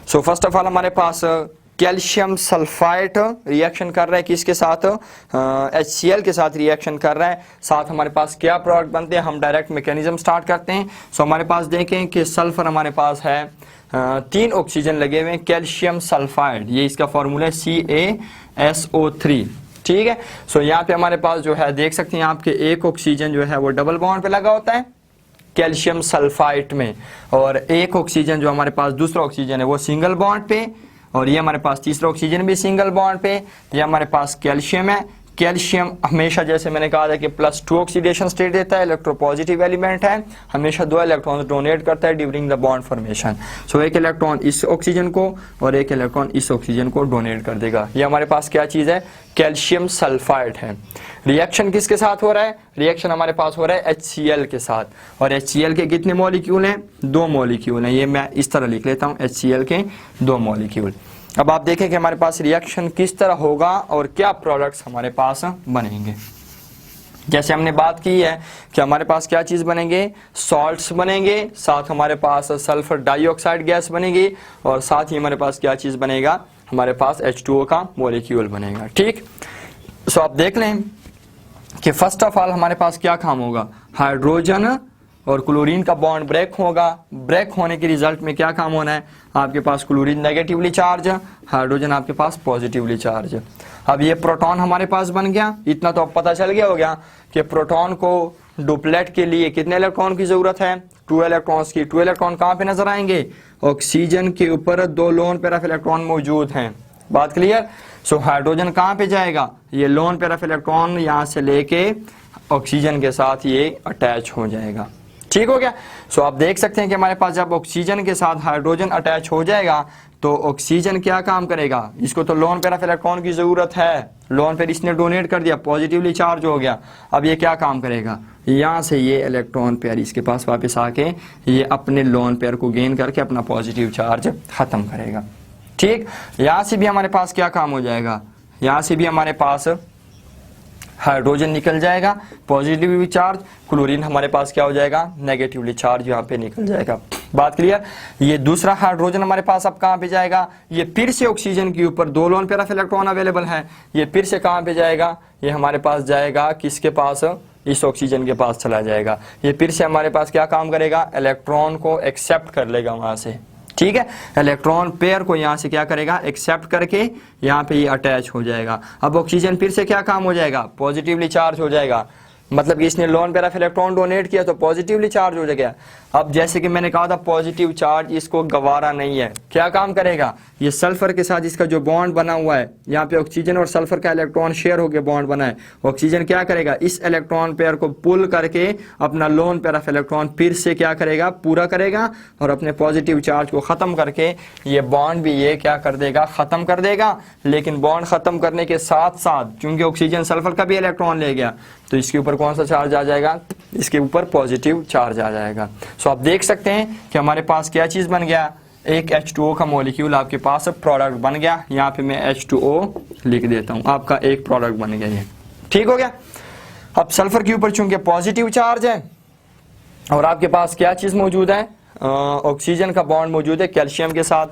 सो फर्स्ट ऑफ ऑल हमारे पास कैल्शियम सल्फाइड रिएक्शन कर रहा है किसके साथ? HCl के साथ रिएक्शन कर रहा है। साथ हमारे पास क्या प्रोडक्ट बनते हैं? हम डायरेक्ट मैकेनिज्म स्टार्ट करते हैं। सो हमारे पास देखें कि सल्फर हमारे पास है 3 ऑक्सीजन लगे हुए हैं, कैल्शियम सल्फाइड, ये इसका फॉर्मूला है CaSO3। ठीक है। सो यहाँ पे हमारे पास जो है देख सकते हैं आपके एक ऑक्सीजन जो है वो डबल बॉन्ड पे लगा होता है कैल्शियम सल्फाइड में, और एक ऑक्सीजन जो हमारे पास दूसरा ऑक्सीजन है वो सिंगल बॉन्ड पे, और ये हमारे पास तीसरा ऑक्सीजन भी सिंगल बॉन्ड पे। ये हमारे पास कैल्शियम है। कैल्शियम हमेशा जैसे मैंने कहा था कि +2 ऑक्सीडेशन स्टेट देता है, इलेक्ट्रोपॉजिटिव एलिमेंट है, हमेशा 2 इलेक्ट्रॉन डोनेट करता है ड्यूरिंग द बॉन्ड फॉर्मेशन। सो एक इलेक्ट्रॉन इस ऑक्सीजन को और एक इलेक्ट्रॉन इस ऑक्सीजन को डोनेट कर देगा। ये हमारे पास क्या चीज़ है, कैल्शियम सल्फाइड है। रिएक्शन किसके साथ हो रहा है, रिएक्शन हमारे पास हो रहा है HCl के साथ, और HCl के कितने मॉलिक्यूल हैं, 2 मॉलिक्यूल हैं। ये मैं इस तरह लिख लेता हूँ, HCl के 2 मॉलिक्यूल। अब आप देखें कि हमारे पास रिएक्शन किस तरह होगा और क्या प्रोडक्ट्स हमारे पास बनेंगे। जैसे हमने बात की है कि हमारे पास क्या चीज़ बनेंगे, सॉल्ट्स बनेंगे, साथ हमारे पास सल्फर डाइऑक्साइड गैस बनेगी, और साथ ही हमारे पास क्या चीज़ बनेगा, हमारे पास H2O का मॉलिक्यूल बनेगा। ठीक, सो आप देख लें कि फर्स्ट ऑफ ऑल हमारे पास क्या काम होगा, हाइड्रोजन और क्लोरीन का बॉन्ड ब्रेक होगा। ब्रेक होने के रिजल्ट में क्या काम होना है, आपके पास क्लोरीन नेगेटिवली चार्ज, हाइड्रोजन आपके पास पॉजिटिवली चार्ज। अब ये प्रोटॉन हमारे पास बन गया। इतना तो अब पता चल गया हो गया कि प्रोटॉन को डुप्लेट के लिए कितने इलेक्ट्रॉन की जरूरत है, 2 इलेक्ट्रॉन्स की। 2 इलेक्ट्रॉन कहाँ पे नजर आएंगे, ऑक्सीजन के ऊपर 2 लोन पेयर ऑफ इलेक्ट्रॉन मौजूद हैं। बात क्लियर। सो हाइड्रोजन कहाँ पे जाएगा, ये लोन पेयर ऑफ इलेक्ट्रॉन यहाँ से लेके ऑक्सीजन के साथ ये अटैच हो जाएगा। ठीक हो गया। सो आप देख सकते हैं कि हमारे पास जब ऑक्सीजन के साथ हाइड्रोजन अटैच हो जाएगा तो ऑक्सीजन क्या काम करेगा, इसको तो लोन पेयर ऑफ इलेक्ट्रॉन की जरूरत है, लोन पेयर इसने डोनेट कर दिया, पॉजिटिवली चार्ज हो गया। अब ये क्या काम करेगा, यहाँ से ये इलेक्ट्रॉन पेयर इसके पास वापस आके ये अपने लोन पेयर को गेन करके अपना पॉजिटिव चार्ज खत्म करेगा। ठीक, यहाँ से भी हमारे पास क्या काम हो जाएगा, यहाँ से भी हमारे पास हाइड्रोजन निकल जाएगा पॉजिटिवली चार्ज, क्लोरीन हमारे पास क्या हो जाएगा, नेगेटिवली चार्ज यहाँ पे निकल जाएगा। बात क्लियर। ये दूसरा हाइड्रोजन हमारे पास अब कहाँ पे जाएगा, ये फिर से ऑक्सीजन के ऊपर 2 lone pair of electron available है, ये फिर से कहाँ पे जाएगा, ये हमारे पास जाएगा किसके पास, इस ऑक्सीजन के पास चला जाएगा। ये फिर से हमारे पास क्या काम करेगा, इलेक्ट्रॉन को एक्सेप्ट कर लेगा वहां से। ठीक है, इलेक्ट्रॉन पेयर को यहाँ से क्या करेगा, एक्सेप्ट करके यहाँ पे ये अटैच हो जाएगा। अब ऑक्सीजन फिर से क्या काम हो जाएगा, पॉजिटिवली चार्ज हो जाएगा, मतलब कि इसने lone pair of electron donate किया तो पॉजिटिवली चार्ज हो जाएगा। अब जैसे कि मैंने कहा था पॉजिटिव चार्ज इसको गवारा नहीं है, क्या काम करेगा, ये सल्फर के साथ इसका जो बॉन्ड बना हुआ है, यहाँ पे ऑक्सीजन और सल्फर का इलेक्ट्रॉन शेयर होकर बॉन्ड बना है, ऑक्सीजन क्या करेगा, इस इलेक्ट्रॉन पेयर को पुल करके अपना लोन पेयर ऑफ इलेक्ट्रॉन फिर से क्या करेगा, पूरा करेगा, और अपने पॉजिटिव चार्ज को खत्म करके ये बॉन्ड भी ये क्या कर देगा, खत्म कर देगा। लेकिन बॉन्ड खत्म करने के साथ साथ चूंकि ऑक्सीजन सल्फर का भी इलेक्ट्रॉन ले गया तो इसके ऊपर कौन सा चार्ज आ जाएगा, इसके ऊपर पॉजिटिव चार्ज आ जाएगा। सो आप देख सकते हैं कि हमारे पास क्या चीज बन गया, एक H2O का मॉलिक्यूल आपके पास प्रोडक्ट बन गया। यहाँ पे मैं H2O लिख देता हूँ, आपका एक प्रोडक्ट बन गया ये। ठीक हो गया। अब सल्फर के ऊपर चूंकि पॉजिटिव चार्ज है और आपके पास क्या चीज मौजूद है, ऑक्सीजन का बॉन्ड मौजूद है कैल्शियम के साथ।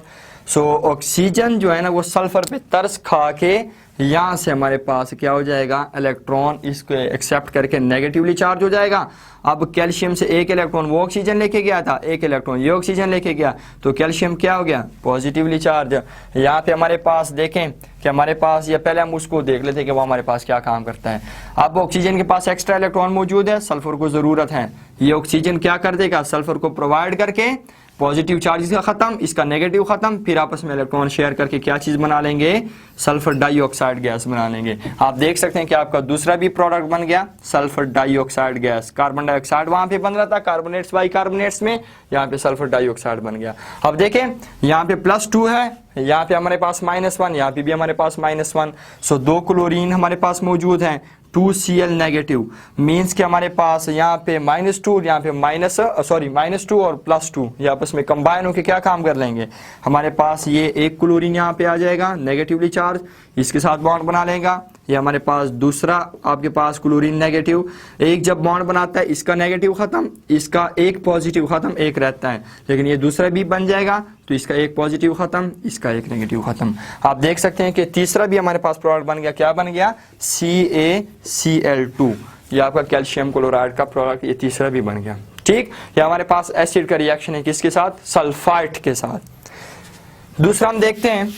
सो ऑक्सीजन जो है ना वो सल्फर पे तरस खा के यहाँ से हमारे पास क्या हो जाएगा, इलेक्ट्रॉन इसको एक्सेप्ट करके नेगेटिवली चार्ज हो जाएगा। अब कैल्शियम से एक इलेक्ट्रॉन वो ऑक्सीजन लेके गया था, एक इलेक्ट्रॉन ये ऑक्सीजन लेके गया, तो कैल्शियम क्या हो गया, पॉजिटिवली चार्ज। यहाँ पे हमारे पास देखें कि हमारे पास ये पहले हम उसको देख लेते हैं कि वो हमारे पास क्या काम करता है। अब ऑक्सीजन के पास एक्स्ट्रा इलेक्ट्रॉन मौजूद है, सल्फर को जरूरत है, ये ऑक्सीजन क्या कर देगा, सल्फर को प्रोवाइड करके पॉजिटिव चार्ज इसका खत्म, इसका नेगेटिव खत्म, फिर आपस में इलेक्ट्रॉन शेयर करके क्या चीज बना लेंगे, सल्फर डाइऑक्साइड गैस बना लेंगे। आप देख सकते हैं कि आपका दूसरा भी प्रोडक्ट बन गया sulphur dioxide gas. Carbon dioxide वहां पे बन रहा था कार्बोनेट्स बाइकार्बोनेट्स में, यहाँ पे सल्फर डाइऑक्साइड बन गया। अब देखें यहाँ पे +2 है, यहाँ पे हमारे पास -1, यहाँ पे भी हमारे पास -1। सो 2 क्लोरीन हमारे पास मौजूद हैं, 2Cl नेगेटिव, मीन्स कि हमारे पास यहाँ पे -2, यहाँ पे -2 और +2 ये आपस में कंबाइन होकर क्या काम कर लेंगे, हमारे पास ये एक क्लोरीन यहाँ पे आ जाएगा नेगेटिवली चार्ज, इसके साथ बॉन्ड बना लेगा। ये हमारे पास दूसरा आपके पास क्लोरीन नेगेटिव, एक जब बॉन्ड बनाता है इसका नेगेटिव खत्म, इसका एक पॉजिटिव खत्म, एक रहता है, लेकिन ये दूसरा भी बन जाएगा तो इसका एक पॉजिटिव खत्म, इसका एक नेगेटिव खत्म। आप देख सकते हैं कि तीसरा भी हमारे पास प्रोडक्ट बन गया, क्या बन गया, CaCl2, ये आपका कैल्शियम क्लोराइड का प्रोडक्ट, ये तीसरा भी बन गया। ठीक, ये हमारे पास एसिड का रिएक्शन है किसके साथ, सल्फाइड के साथ। दूसरा हम देखते हैं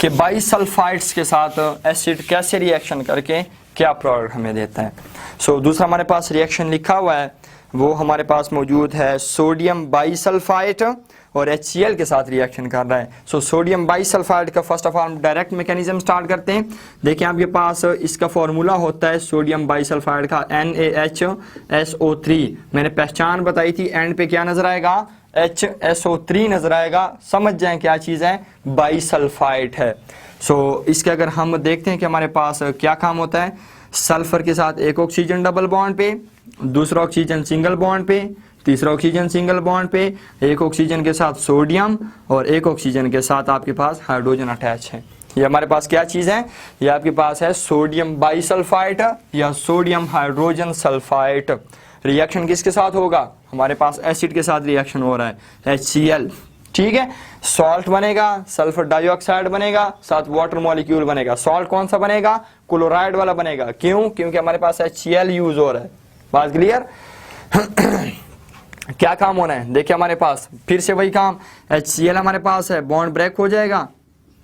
कि बाईसल्फाइड्स के साथ एसिड कैसे रिएक्शन करके क्या प्रोडक्ट हमें देता है। सो दूसरा हमारे पास रिएक्शन लिखा हुआ है, वो हमारे पास मौजूद है सोडियम बाईसल्फाइड और HCl के साथ रिएक्शन कर रहा है। सो सोडियम बाईसल्फाइड का first of all direct mechanism start करते हैं। देखिए आपके पास इसका फॉर्मूला होता है सोडियम बाईसल्फाइड का NaHSO3। मैंने पहचान बताई थी, एंड पे क्या नजर आएगा, HSO3 नजर आएगा। समझ जाएं क्या चीज़ है, बाईसल्फाइड है। सो इसके अगर हम देखते हैं कि हमारे पास क्या काम होता है, सल्फर के साथ एक ऑक्सीजन डबल बॉन्ड पे, दूसरा ऑक्सीजन सिंगल बॉन्ड पे, तीसरा ऑक्सीजन सिंगल बॉन्ड पे, एक ऑक्सीजन के साथ सोडियम और एक ऑक्सीजन के साथ आपके पास हाइड्रोजन अटैच है। ये हमारे पास क्या चीज़ है, ये आपके पास है सोडियम बाईसल्फाइड या सोडियम हाइड्रोजन सल्फाइड। रिएक्शन किसके साथ होगा, हमारे पास एसिड के साथ रिएक्शन हो रहा है HCl, ठीक है। सॉल्ट बनेगा, सल्फर डाइऑक्साइड बनेगा, साथ वाटर मॉलिक्यूल बनेगा। सॉल्ट कौन सा बनेगा, क्लोराइड वाला बनेगा। क्यों, क्योंकि हमारे पास HCl यूज हो रहा है। बात क्लियर। क्या काम होना है, देखिए हमारे पास फिर से वही काम, HCl हमारे पास है, बॉन्ड ब्रेक हो जाएगा,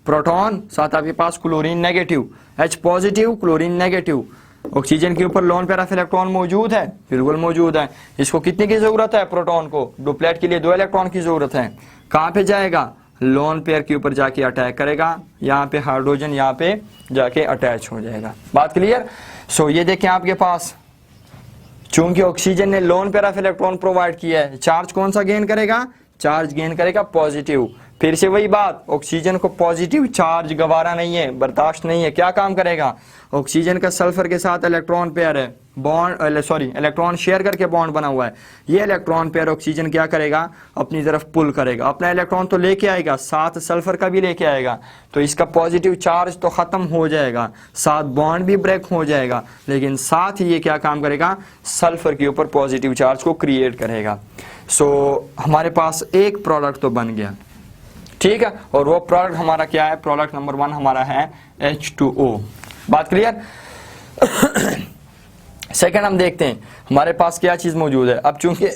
प्रोटॉन साथ आपके पास chlorine negative, H positive chlorine negative. Oxygen के ऊपर लोन पेयर ऑफ इलेक्ट्रॉन मौजूद है, बिल्कुल मौजूद है। इसको कितने की जरूरत है, प्रोटॉन को डुप्लेट के लिए 2 इलेक्ट्रॉन की जरूरत है। कहाँ पे जाएगा, लोन पेयर के ऊपर जाके अटैक करेगा, यहाँ पे हाइड्रोजन यहाँ पे जाके अटैच हो जाएगा। बात क्लियर। सो ये देखें आपके पास, चूंकि ऑक्सीजन ने lone pair of electron provide किया है, चार्ज कौन सा गेन करेगा, चार्ज गेन करेगा पॉजिटिव। फिर से वही बात, ऑक्सीजन को पॉजिटिव चार्ज गवारा नहीं है, बर्दाश्त नहीं है। क्या काम करेगा, ऑक्सीजन का सल्फर के साथ इलेक्ट्रॉन पेयर है, बॉन्ड इलेक्ट्रॉन शेयर करके बॉन्ड बना हुआ है। ये इलेक्ट्रॉन पेयर ऑक्सीजन क्या करेगा, अपनी तरफ पुल करेगा, अपना इलेक्ट्रॉन तो लेके आएगा, साथ सल्फर का भी लेके आएगा। तो इसका पॉजिटिव चार्ज तो खत्म हो जाएगा, साथ बॉन्ड भी ब्रेक हो जाएगा, लेकिन साथ ही ये क्या काम करेगा, सल्फर के ऊपर पॉजिटिव चार्ज को क्रिएट करेगा। सो हमारे पास एक प्रोडक्ट तो बन गया, ठीक है। और वो प्रोडक्ट हमारा क्या है, प्रोडक्ट नंबर 1 हमारा है H2O। बात क्लियर। सेकंड हम देखते हैं हमारे पास क्या चीज मौजूद है। अब चूंकि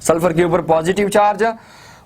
सल्फर के ऊपर पॉजिटिव चार्ज,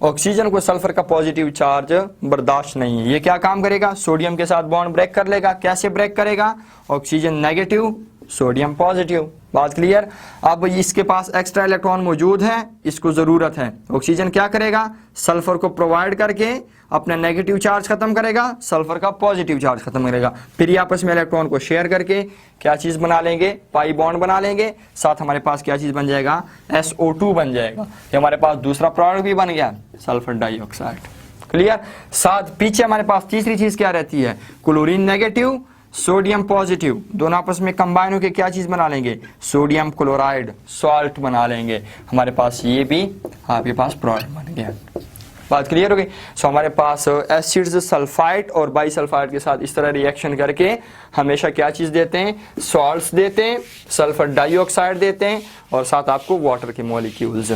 ऑक्सीजन को सल्फर का पॉजिटिव चार्ज बर्दाश्त नहीं है, ये क्या काम करेगा, सोडियम के साथ बॉन्ड ब्रेक कर लेगा। कैसे ब्रेक करेगा, ऑक्सीजन नेगेटिव सोडियम पॉजिटिव। बात क्लियर। अब इसके पास एक्स्ट्रा इलेक्ट्रॉन मौजूद है, इसको जरूरत है, ऑक्सीजन क्या करेगा, सल्फर को प्रोवाइड करके अपना नेगेटिव चार्ज खत्म करेगा, सल्फर का पॉजिटिव चार्ज खत्म करेगा। फिर ये आपस में इलेक्ट्रॉन को शेयर करके क्या चीज बना लेंगे, पाई बॉन्ड बना लेंगे। साथ हमारे पास क्या चीज बन जाएगा, SO2 बन जाएगा। ये हमारे पास दूसरा प्रोडक्ट भी बन गया, सल्फर डाइऑक्साइड। क्लियर। साथ पीछे हमारे पास तीसरी चीज क्या रहती है, क्लोरीन नेगेटिव सोडियम पॉजिटिव, दोनों आपस में कंबाइन होकर क्या चीज बना लेंगे, सोडियम क्लोराइड सॉल्ट बना लेंगे। हमारे पास ये भी आपके पास प्रोडक्ट बन गया। बात क्लियर हो गई। सो हमारे पास एसिड्स सल्फाइड और बाईसल्फाइड के साथ इस तरह रिएक्शन करके हमेशा क्या चीज देते हैं, सॉल्ट्स देते हैं, सल्फर डाइऑक्साइड देते हैं और साथ आपको वाटर के मॉलिक्यूल्स।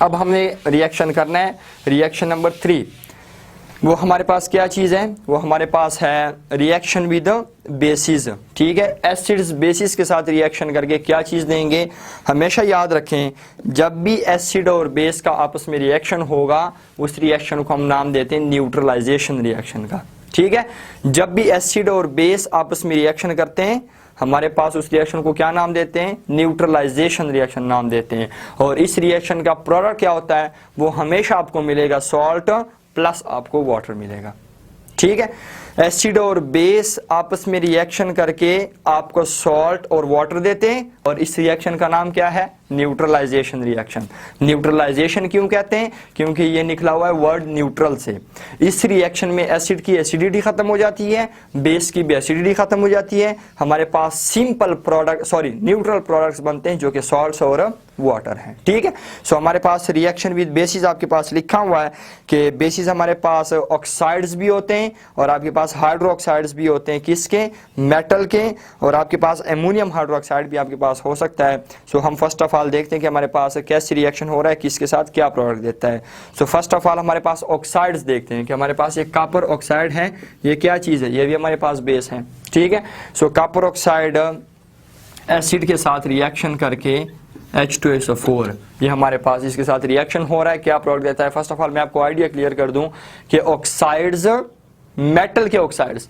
अब हमें रिएक्शन करना है रिएक्शन नंबर 3। वो हमारे पास क्या चीज है, वो हमारे पास है रिएक्शन विद बेसिस, ठीक है। एसिड्स बेसिस के साथ रिएक्शन करके क्या चीज देंगे, हमेशा याद रखें, जब भी एसिड और बेस का आपस में रिएक्शन होगा उस रिएक्शन को हम नाम देते हैं न्यूट्रलाइजेशन रिएक्शन का, ठीक है। जब भी एसिड और बेस आपस में रिएक्शन करते हैं हमारे पास उस रिएक्शन को क्या नाम देते हैं, न्यूट्रलाइजेशन रिएक्शन नाम देते हैं। और इस रिएक्शन का प्रोडक्ट क्या होता है, वो हमेशा आपको मिलेगा सॉल्ट प्लस आपको वाटर मिलेगा, ठीक है। एसिड और बेस आपस में रिएक्शन करके आपको सॉल्ट और वाटर देते हैं और इस रिएक्शन का नाम क्या है, न्यूट्रलाइजेशन रिएक्शन। न्यूट्रलाइजेशन क्यों कहते हैं, क्योंकि ये निकला हुआ है वर्ड न्यूट्रल से। इस रिएक्शन में एसिड की एसिडिटी खत्म हो जाती है, बेस की भी एसिडिटी खत्म हो जाती है, हमारे पास सिंपल प्रोडक्ट न्यूट्रल प्रोडक्ट्स बनते हैं जो कि सॉल्ट्स और वाटर है, ठीक है। सो हमारे पास रिएक्शन विद बेसिस आपके पास लिखा हुआ है कि बेसिस हमारे पास ऑक्साइड्स भी होते हैं और आपके पास हाइड्रोक्साइड्स भी होते हैं, किसके, मेटल के, और आपके पास एमोनियम हाइड्रोक्साइड भी आपके पास हो सकता है। सो हम फर्स्ट ऑफ ऑल देखते हैं कि हमारे पास कैसी रिएक्शन हो रहा है, किसके साथ क्या प्रोडक्ट देता है। सो फर्स्ट ऑफ ऑल हमारे पास ऑक्साइड्स देखते हैं कि हमारे पास एक कॉपर ऑक्साइड है, ये क्या चीज है, ये भी हमारे पास बेस है, ठीक है। सो कॉपर ऑक्साइड एसिड के साथ रिएक्शन करके H2SO4, ये हमारे पास इसके साथ रिएक्शन हो रहा है, क्या प्रोडक्ट देता है। फर्स्ट ऑफ ऑल मैं आपको आइडिया क्लियर कर दूं कि ऑक्साइड्स, मेटल के ऑक्साइड्स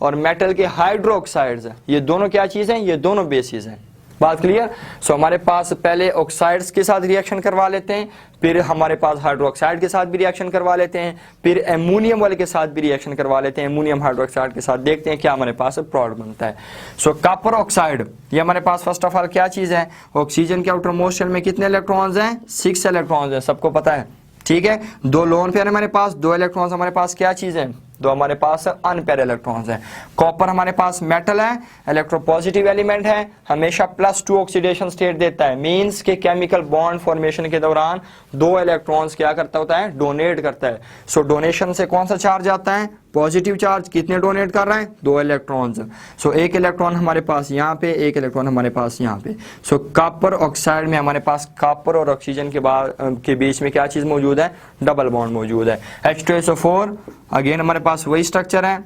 और मेटल के हाइड्रोक्साइड्स, ये दोनों क्या चीज़ हैं, ये दोनों बेसिस हैं। बात क्लियर। सो हमारे पास पहले ऑक्साइड्स के साथ रिएक्शन करवा लेते हैं, फिर हमारे पास हाइड्रोक्साइड के साथ भी रिएक्शन करवा लेते हैं, फिर एमोनियम वाले के साथ भी रिएक्शन करवा लेते हैं, एमोनियम हाइड्रोक्साइड के साथ, देखते हैं क्या हमारे पास प्रोडक्ट बनता है। सो कॉपर ऑक्साइड, ये हमारे पास फर्स्ट ऑफ ऑल क्या चीज़ है, ऑक्सीजन के आउटर मोस्ट शेल में कितने इलेक्ट्रॉन्स हैं, 6 इलेक्ट्रॉन्स हैं, सबको पता है, ठीक है। 2 लोन पेयर हमारे पास, 2 इलेक्ट्रॉन्स हमारे पास क्या चीज़ है, 2 हमारे पास अनपेयर इलेक्ट्रॉन्स हैं। कॉपर हमारे पास मेटल है, इलेक्ट्रोपॉजिटिव एलिमेंट है, हमेशा +2 ऑक्सीडेशन स्टेट देता है, मींस के केमिकल बॉन्ड फॉर्मेशन के दौरान 2 इलेक्ट्रॉन्स क्या करता होता है, डोनेट करता है। सो डोनेशन से कौन सा चार्ज आता है, पॉजिटिव चार्ज। कितने डोनेट कर रहे हैं, 2 इलेक्ट्रॉन्स। सो 1 इलेक्ट्रॉन हमारे पास यहाँ पे, 1 इलेक्ट्रॉन हमारे पास यहाँ पे। सो कॉपर ऑक्साइड में हमारे पास कॉपर और ऑक्सीजन के बीच में क्या चीज मौजूद है, डबल बॉन्ड मौजूद है। H2SO4 अगेन हमारे पास वही स्ट्रक्चर है,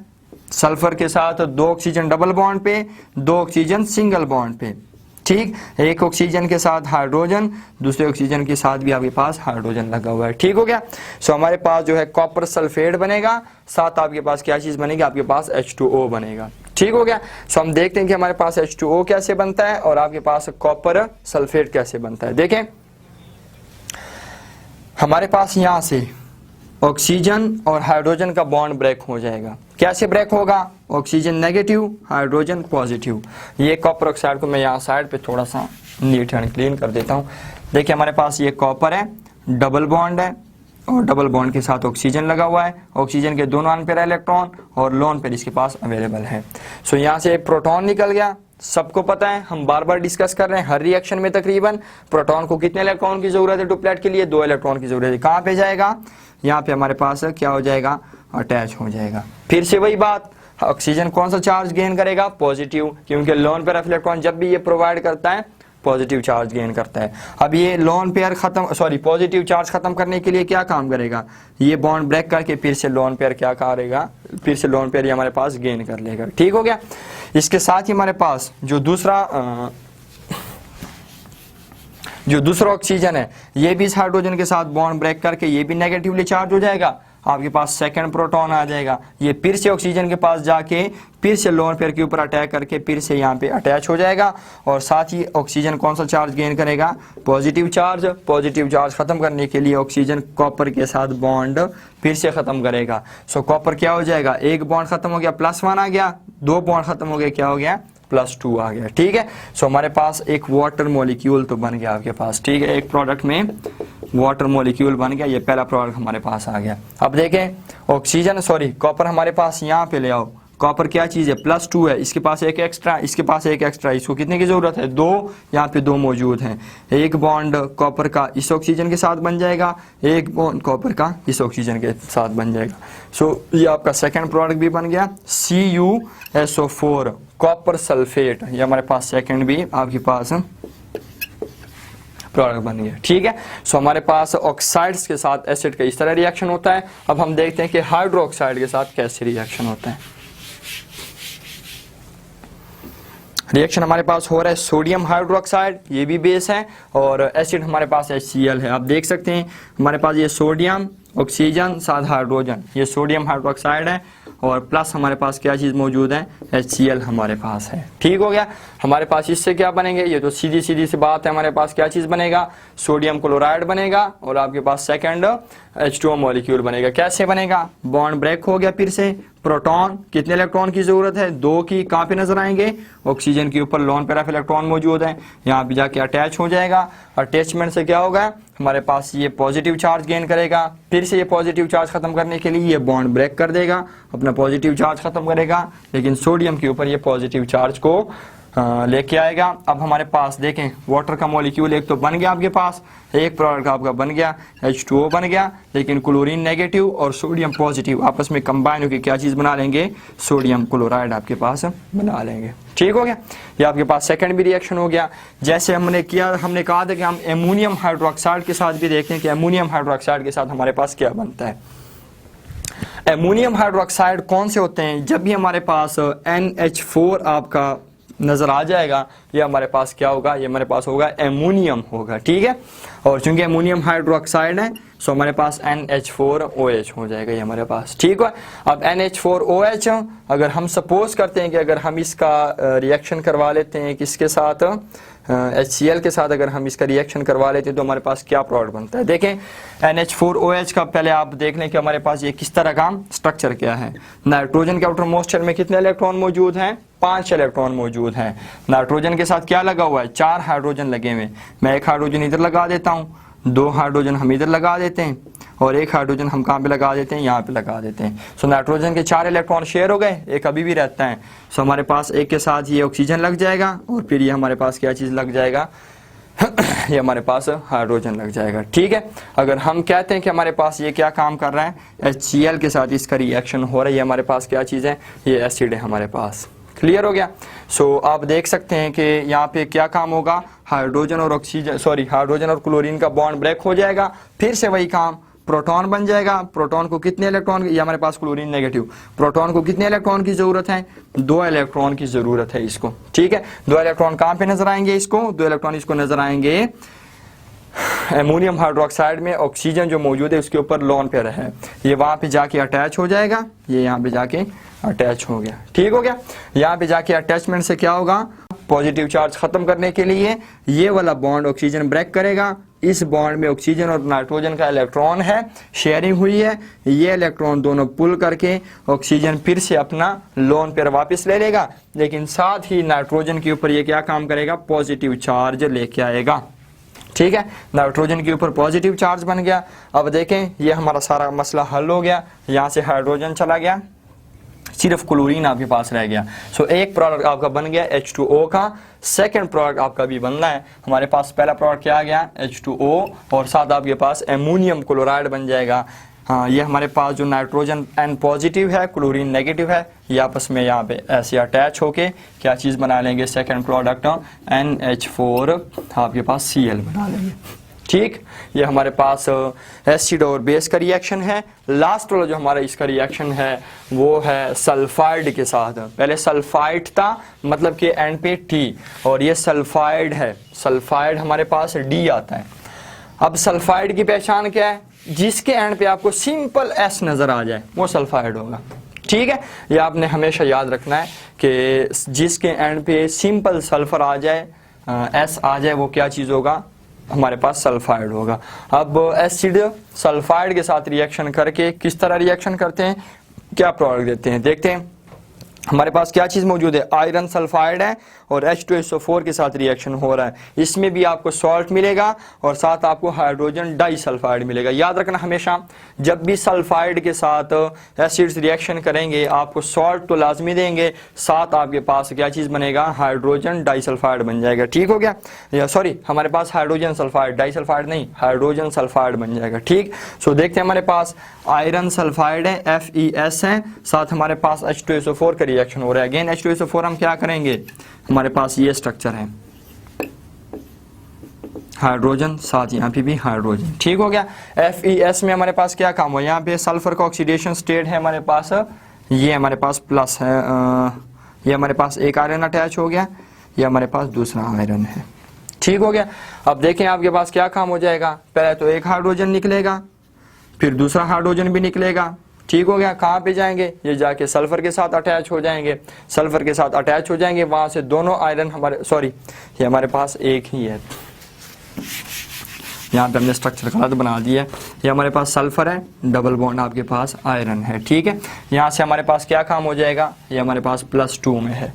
सल्फर के साथ 2 ऑक्सीजन डबल बॉन्ड पे, 2 ऑक्सीजन सिंगल बॉन्ड पे, ठीक। 1 ऑक्सीजन के साथ हाइड्रोजन, दूसरे ऑक्सीजन के साथ भी आपके पास हाइड्रोजन लगा हुआ है, ठीक हो गया। सो हमारे पास जो है कॉपर सल्फेट बनेगा, साथ आपके पास क्या चीज बनेगी, आपके पास H2O बनेगा, ठीक हो गया। सो हम देखते हैं कि हमारे पास H2O कैसे बनता है और आपके पास कॉपर सल्फेट कैसे बनता है। देखें हमारे पास यहां से ऑक्सीजन और हाइड्रोजन का बॉन्ड ब्रेक हो जाएगा। कैसे ब्रेक होगा, ऑक्सीजन नेगेटिव, हाइड्रोजन पॉजिटिव। ये कॉपर ऑक्साइड को मैं यहाँ साइड पे थोड़ा सा नीट एंड क्लीन कर देता हूँ। देखिए हमारे पास ये कॉपर है, डबल बॉन्ड है और डबल बॉन्ड के साथ ऑक्सीजन लगा हुआ है, ऑक्सीजन के दोनों अनपेयर इलेक्ट्रॉन और लोन पेयर इसके पास अवेलेबल है। सो यहाँ से प्रोटॉन निकल गया, सबको पता है, हम बार बार डिस्कस कर रहे हैं हर रिएक्शन में तकरीबन प्रोटॉन को कितने इलेक्ट्रॉन की जरूरत है, डुप्लेट के लिए 2 इलेक्ट्रॉन की जरूरत है। कहाँ पे जाएगा, यहाँ पे हमारे पास क्या हो जाएगा, अटैच हो जाएगा। फिर से वही बात, ऑक्सीजन कौन सा चार्ज गेन करेगा, पॉजिटिव, क्योंकि लोन पेयर ऑफ इलेक्ट्रॉन जब भी ये प्रोवाइड करता है पॉजिटिव चार्ज गेन करता है। अब ये लोन पेयर पॉजिटिव चार्ज खत्म करने के लिए क्या काम करेगा, ये बॉन्ड ब्रेक करके फिर से लोन पेयर क्या करेगा, फिर से लोन पेयर हमारे पास गेन कर लेगा, ठीक हो गया। इसके साथ ही हमारे पास जो दूसरा ऑक्सीजन है, ये भी इस हाइड्रोजन के साथ बॉन्ड ब्रेक करके ये भी नेगेटिवली चार्ज हो जाएगा, आपके पास सेकंड प्रोटॉन आ जाएगा, ये फिर से ऑक्सीजन के पास जाके फिर से लोन पेयर के ऊपर अटैक करके फिर से यहाँ पे अटैच हो जाएगा। और साथ ही ऑक्सीजन कौन सा चार्ज गेन करेगा, पॉजिटिव चार्ज। पॉजिटिव चार्ज खत्म करने के लिए ऑक्सीजन कॉपर के साथ बॉन्ड फिर से खत्म करेगा। सो कॉपर क्या हो जाएगा, 1 बॉन्ड खत्म हो गया, +1 आ गया, 2 बॉन्ड खत्म हो गए, क्या हो गया, +2 आ गया, ठीक है। सो हमारे पास एक वाटर मॉलिक्यूल तो बन गया आपके पास, ठीक है, एक प्रोडक्ट में वाटर मॉलिक्यूल बन गया, ये पहला प्रोडक्ट हमारे पास आ गया। अब देखें ऑक्सीजन कॉपर हमारे पास यहाँ पे ले आओ, कॉपर क्या चीज़ है, +2 है, इसके पास एक एक्स्ट्रा, इसके पास एक एक्स्ट्रा, इसको कितने की जरूरत है, 2, यहाँ पे 2 मौजूद हैं। 1 बॉन्ड कॉपर का इस ऑक्सीजन के साथ बन जाएगा, 1 बॉन्ड कॉपर का इस ऑक्सीजन के साथ बन जाएगा। सो ये आपका सेकंड प्रोडक्ट भी बन गया, CuSO4 कॉपर सल्फेट, ये हमारे पास सेकंड भी आपके पास प्रोडक्ट बन गया, ठीक है। सो हमारे पास ऑक्साइड्स के साथ एसिड का इस तरह रिएक्शन होता है। अब हम देखते हैं कि हाइड्रोक्साइड के साथ कैसे रिएक्शन होता है। रिएक्शन हमारे पास हो रहा है सोडियम हाइड्रोक्साइड, ये भी बेस है, और एसिड हमारे पास HCl है। आप देख सकते हैं हमारे पास ये सोडियम, ऑक्सीजन साथ हाइड्रोजन, ये सोडियम हाइड्रोक्साइड है, और प्लस हमारे पास क्या चीज़ मौजूद है, HCl हमारे पास है, ठीक हो गया। हमारे पास इससे क्या बनेंगे, ये तो सीधी सी बात है, हमारे पास क्या चीज़ बनेगा, सोडियम क्लोराइड बनेगा, और आपके पास सेकंड H2O मॉलिक्यूल बनेगा। कैसे बनेगा, बॉन्ड ब्रेक हो गया, फिर से प्रोटॉन, कितने इलेक्ट्रॉन की जरूरत है, 2 की, कहाँ पे नजर आएंगे, ऑक्सीजन के ऊपर लोन पेयर ऑफ इलेक्ट्रॉन मौजूद है, यहाँ पे जाके अटैच हो जाएगा। अटैचमेंट से क्या होगा, हमारे पास ये पॉजिटिव चार्ज गेन करेगा, फिर से ये पॉजिटिव चार्ज खत्म करने के लिए ये बॉन्ड ब्रेक कर देगा, अपना पॉजिटिव चार्ज खत्म करेगा, लेकिन सोडियम के ऊपर ये पॉजिटिव चार्ज को लेके आएगा। अब हमारे पास देखें वाटर का मॉलिक्यूल एक तो बन गया आपके पास, एक प्रोडक्ट आपका बन गया, H2O बन गया, लेकिन क्लोरीन नेगेटिव और सोडियम पॉजिटिव आपस में कंबाइन होकर क्या चीज़ बना लेंगे, सोडियम क्लोराइड आपके पास बना लेंगे, ठीक हो गया। ये आपके पास सेकंड भी रिएक्शन हो गया। जैसे हमने कहा था कि हम एमोनियम हाइड्रोक्साइड के साथ भी देखते हैं कि एमोनियम हाइड्रोक्साइड के साथ हमारे पास क्या बनता है। एमोनियम हाइड्रोक्साइड कौन से होते हैं, जब भी हमारे पास NH4 आपका नज़र आ जाएगा, ये हमारे पास क्या होगा, ये हमारे पास होगा एमोनियम होगा, ठीक है। और चूंकि एमोनियम हाइड्रोक्साइड है सो हमारे पास NH4OH हो जाएगा ये हमारे पास, ठीक है। अब NH4OH अगर हम सपोज करते हैं कि अगर हम इसका रिएक्शन करवा लेते हैं किसके साथ, HCl के साथ अगर हम इसका रिएक्शन करवा लेते हैं तो हमारे पास क्या प्रोडक्ट बनता है। देखें NH4OH का पहले आप देख लें कि हमारे पास ये किस तरह का स्ट्रक्चर क्या है। नाइट्रोजन के आउटर मोस्ट शेल में कितने इलेक्ट्रॉन मौजूद हैं, 5 इलेक्ट्रॉन मौजूद हैं। नाइट्रोजन के साथ क्या लगा हुआ है, 4 हाइड्रोजन लगे हुए। मैं एक हाइड्रोजन इधर लगा देता हूँ, 2 हाइड्रोजन हम इधर लगा देते हैं और 1 हाइड्रोजन हम कहाँ पे लगा देते हैं, यहाँ पे लगा देते हैं। सो नाइट्रोजन के 4 इलेक्ट्रॉन शेयर हो गए, एक अभी भी रहता है। सो हमारे पास एक के साथ ये ऑक्सीजन लग जाएगा और फिर ये हमारे पास क्या चीज़ लग जाएगा ये हमारे पास हाइड्रोजन लग जाएगा, ठीक है। अगर हम कहते हैं कि हमारे पास ये क्या काम कर रहा है, HCl के साथ इसका रिएक्शन हो रहा है, ये हमारे पास क्या चीज़ है, ये एसिड है हमारे पास। क्लियर हो गया। सो आप देख सकते हैं कि यहाँ पे क्या काम होगा, हाइड्रोजन और ऑक्सीजन हाइड्रोजन और क्लोरीन का बॉन्ड ब्रेक हो जाएगा, फिर से वही काम, प्रोटॉन बन जाएगा। प्रोटॉन को कितने इलेक्ट्रॉन, ये हमारे पास क्लोरीन नेगेटिव, प्रोटॉन को कितने इलेक्ट्रॉन की जरूरत है, 2 इलेक्ट्रॉन की जरूरत है इसको, ठीक है। 2 इलेक्ट्रॉन कहाँ पे नजर आएंगे इसको, 2 इलेक्ट्रॉन इसको नजर आएंगे एमोनियम हाइड्रोक्साइड में, ऑक्सीजन जो मौजूद है उसके ऊपर लोन पे है, ये वहां पे जाके अटैच हो जाएगा, ये यहाँ पे जाके अटैच हो गया, ठीक हो गया। यहाँ पे जाके अटैचमेंट से क्या होगा, पॉजिटिव चार्ज खत्म करने के लिए ये वाला बॉन्ड ऑक्सीजन ब्रेक करेगा, इस बॉन्ड में ऑक्सीजन और नाइट्रोजन का इलेक्ट्रॉन है, शेयरिंग हुई है, ये इलेक्ट्रॉन दोनों पुल करके ऑक्सीजन फिर से अपना लोन पर वापस ले लेगा, लेकिन साथ ही नाइट्रोजन के ऊपर ये क्या काम करेगा, पॉजिटिव चार्ज लेके आएगा, ठीक है। नाइट्रोजन के ऊपर पॉजिटिव चार्ज बन गया। अब देखें ये हमारा सारा मसला हल हो गया, यहाँ से हाइड्रोजन चला गया, सिर्फ क्लोरीन आपके पास रह गया। सो एक प्रोडक्ट आपका बन गया H2O का, सेकंड प्रोडक्ट आपका भी बनना है। हमारे पास पहला प्रोडक्ट क्या आ गया, H2O, और साथ आपके पास एमोनियम क्लोराइड बन जाएगा। हाँ, ये हमारे पास जो नाइट्रोजन N पॉजिटिव है, क्लोरीन नेगेटिव है, ये आपस में यहाँ पे ऐसे अटैच होके क्या चीज़ बना लेंगे, सेकंड प्रोडक्ट NH4 आपके पास Cl बना लेंगे, ठीक। ये हमारे पास एसिड और बेस का रिएक्शन है। लास्ट वाला जो हमारा इसका रिएक्शन है वो है सल्फाइड के साथ। पहले सल्फाइड था, मतलब कि एंड पे T, और ये सल्फाइड है, सल्फाइड हमारे पास D आता है। अब सल्फाइड की पहचान क्या है, जिसके एंड पे आपको सिंपल S नजर आ जाए वो सल्फाइड होगा, ठीक है। ये आपने हमेशा याद रखना है कि जिसके एंड पे सिंपल सल्फर आ जाए, S आ जाए, वो क्या चीज़ होगा, हमारे पास सल्फाइड होगा। अब एसिड सल्फाइड के साथ रिएक्शन करके किस तरह रिएक्शन करते हैं, क्या प्रोडक्ट देते हैं, देखते हैं। हमारे पास क्या चीज़ मौजूद है, आयरन सल्फाइड है और H2SO4 के साथ रिएक्शन हो रहा है। इसमें भी आपको सॉल्ट मिलेगा और साथ आपको हाइड्रोजन डाई सल्फाइड मिलेगा। याद रखना हमेशा, जब भी सल्फाइड के साथ एसिड्स रिएक्शन करेंगे आपको सॉल्ट तो लाजमी देंगे, साथ आपके पास क्या चीज़ बनेगा, हाइड्रोजन डाई सल्फाइड बन जाएगा, ठीक हो गया। या सॉरी, हमारे पास हाइड्रोजन सल्फाइड, डाई सल्फाइड नहीं, हाइड्रोजन सल्फाइड बन जाएगा, ठीक। सो देखते हैं, हमारे पास आयरन सल्फाइड है, FeS है, साथ हमारे पास H2SO4 का रिएक्शन हो रहा है। अगेन H2SO4 हम क्या करेंगे, हमारे पास ये स्ट्रक्चर है, हाइड्रोजन, साथ यहाँ पे भी हाइड्रोजन, ठीक हो गया। FeS में हमारे पास क्या काम हो, यहाँ पे सल्फर का ऑक्सीडेशन स्टेट है हमारे पास, ये हमारे पास प्लस है, ये हमारे पास एक आयरन अटैच हो गया, ये हमारे पास दूसरा आयरन है, ठीक हो गया। अब देखें आपके पास क्या काम हो जाएगा, पहले तो एक हाइड्रोजन निकलेगा, फिर दूसरा हाइड्रोजन भी निकलेगा, ठीक हो गया। कहाँ पे जाएंगे, ये जाके सल्फर के साथ अटैच हो जाएंगे, सल्फर के साथ अटैच हो जाएंगे, वहां से दोनों आयरन हमारे, सॉरी ये हमारे पास एक ही है, यहाँ पे हमने स्ट्रक्चर गलत बना दिया है। ये हमारे पास सल्फर है, डबल बॉन्ड आपके पास आयरन है, ठीक है। यहाँ से हमारे पास क्या काम हो जाएगा, ये हमारे पास +2 में है,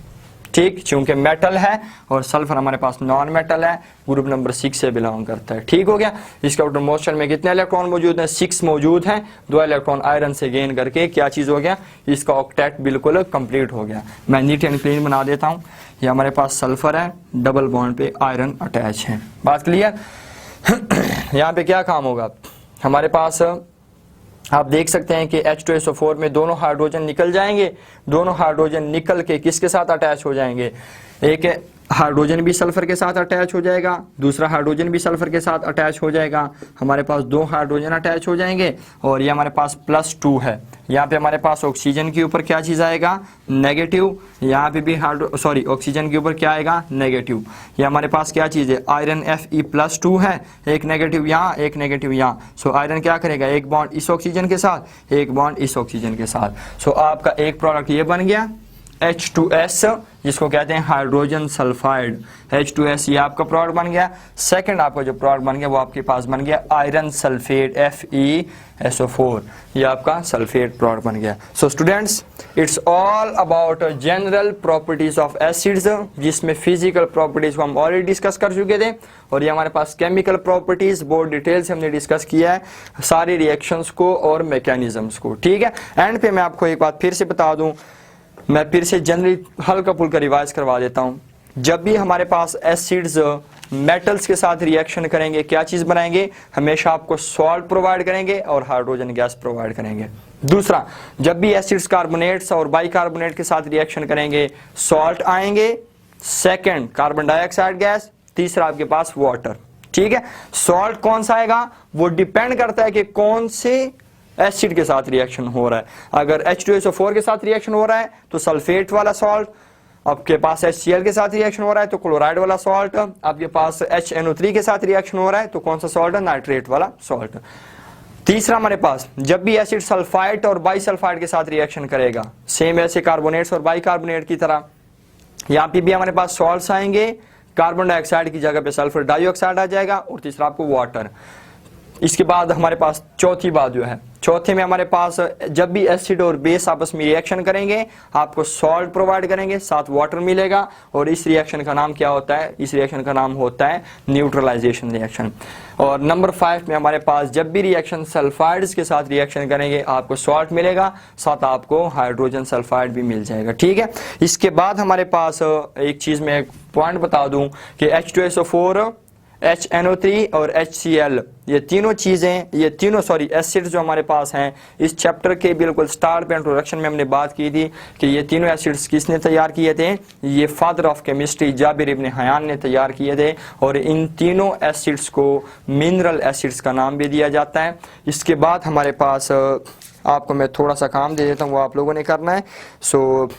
ठीक, चूंकि मेटल है और सल्फर हमारे पास नॉन मेटल है, ग्रुप नंबर 6 से बिलोंग करता है, ठीक हो गया। इसके आउटर मोस्ट शेल में कितने इलेक्ट्रॉन मौजूद हैं, 6 मौजूद हैं, 2 इलेक्ट्रॉन आयरन से गेन करके क्या चीज़ हो गया, इसका ऑक्टेट बिल्कुल कंप्लीट हो गया। मैं नीट एंड क्लीन बना देता हूँ। ये हमारे पास सल्फर है, डबल बॉन्ड पे आयरन अटैच है, बात क्लियर। यहाँ पे क्या काम होगा, हमारे पास आप देख सकते हैं कि H2SO4 में दोनों हाइड्रोजन निकल जाएंगे, दोनों हाइड्रोजन निकल के किसके साथ अटैच हो जाएंगे, एक हाइड्रोजन भी सल्फर के साथ अटैच हो जाएगा, दूसरा हाइड्रोजन भी सल्फर के साथ अटैच हो जाएगा, हमारे पास 2 हाइड्रोजन अटैच हो जाएंगे और ये हमारे पास +2 है। यहाँ पे हमारे पास ऑक्सीजन के ऊपर क्या चीज़ आएगा, नेगेटिव, यहाँ पे भी ऑक्सीजन के ऊपर क्या आएगा, नेगेटिव। ये हमारे पास क्या चीज़ है, आयरन Fe+2 है, एक नेगेटिव यहाँ, एक नेगेटिव यहाँ। सो आयरन क्या करेगा, एक बॉन्ड इस ऑक्सीजन के साथ, एक बॉन्ड इस ऑक्सीजन के साथ। सो आपका एक प्रोडक्ट ये बन गया H2S, जिसको कहते हैं हाइड्रोजन सल्फाइड। H2S ये आपका प्रोडक्ट बन गया। सेकंड आपका जो प्रोडक्ट बन गया वो आपके पास बन गया आयरन सल्फेट FeSO4, ये आपका सल्फेट प्रोडक्ट बन गया। So students, it's all about general properties of acids, जिसमें फिजिकल प्रॉपर्टीज को हम ऑलरेडी डिस्कस कर चुके थे, और ये हमारे पास केमिकल प्रॉपर्टीज बहुत डिटेल से हमने डिस्कस किया है, सारी रिएक्शंस को और मैकेनिज्म्स को। ठीक है, एंड पे मैं आपको एक बात फिर से बता दूं, मैं फिर से जनरली हल्का फुल्का रिवाइज करवा देता हूं। जब भी हमारे पास एसिड्स मेटल्स के साथ रिएक्शन करेंगे, क्या चीज बनाएंगे, हमेशा आपको सॉल्ट प्रोवाइड करेंगे और हाइड्रोजन गैस प्रोवाइड करेंगे। दूसरा, जब भी एसिड्स कार्बोनेट्स और बाइकार्बोनेट के साथ रिएक्शन करेंगे, सॉल्ट आएंगे, सेकंड कार्बन डाइऑक्साइड गैस, तीसरा आपके पास वाटर। ठीक है, सॉल्ट कौन सा आएगा वो डिपेंड करता है कि कौन से एसिड के साथ रिएक्शन हो रहा है। अगर H2SO4 के साथ रिएक्शन हो रहा है तो सल्फेट वाला सॉल्ट, आपके पास HCl के साथ रिएक्शन हो रहा है तो क्लोराइड वाला सॉल्ट, आपके पास HNO3 के साथ रिएक्शन हो रहा है तो कौन सा सॉल्ट है, नाइट्रेट वाला सॉल्ट। तीसरा, हमारे पास जब भी एसिड सल्फाइड और बाइसल्फाइड के साथ रिएक्शन करेगा, सेम ऐसे कार्बोनेट्स और बाइकार्बोनेट की तरह, यहाँ पे भी हमारे पास सॉल्ट्स आएंगे, कार्बन डाइऑक्साइड की जगह पे सल्फर डाइऑक्साइड आ जाएगा, और तीसरा आपको वाटर। इसके बाद हमारे पास चौथी बात जो है, चौथे में हमारे पास जब भी एसिड और बेस आपस में रिएक्शन करेंगे, आपको सॉल्ट प्रोवाइड करेंगे, साथ वाटर मिलेगा, और इस रिएक्शन का नाम क्या होता है, इस रिएक्शन का नाम होता है न्यूट्रलाइजेशन रिएक्शन। और नंबर 5 में हमारे पास जब भी रिएक्शन सल्फाइड्स के साथ रिएक्शन करेंगे, आपको सॉल्ट मिलेगा, साथ आपको हाइड्रोजन सल्फाइड भी मिल जाएगा। ठीक है, इसके बाद हमारे पास एक चीज में एक पॉइंट बता दूं कि H2SO4, HNO3 और HCl, ये तीनों चीजें, ये तीनों एसिड्स जो हमारे पास हैं, इस चैप्टर के बिल्कुल स्टार्ट पे इंट्रोडक्शन में हमने बात की थी कि ये तीनों एसिड्स किसने तैयार किए थे, ये father of chemistry Jabir ibn Hayyan ने तैयार किए थे, और इन तीनों एसिड्स को मिनरल एसिड्स का नाम भी दिया जाता है। इसके बाद हमारे पास आपको मैं थोड़ा सा काम दे देता हूँ, वो आप लोगों ने करना है। सो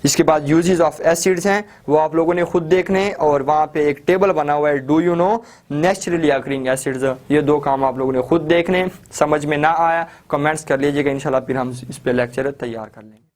इसके बाद यूजेस ऑफ एसिड्स हैं, वो आप लोगों ने खुद देखने, और वहाँ पे एक टेबल बना हुआ है, do you know naturally occurring acids, ये 2 काम आप लोगों ने खुद देखने। समझ में ना आया कमेंट्स कर लीजिएगा, इंशाल्लाह फिर हम इस पे लेक्चर तैयार कर लेंगे।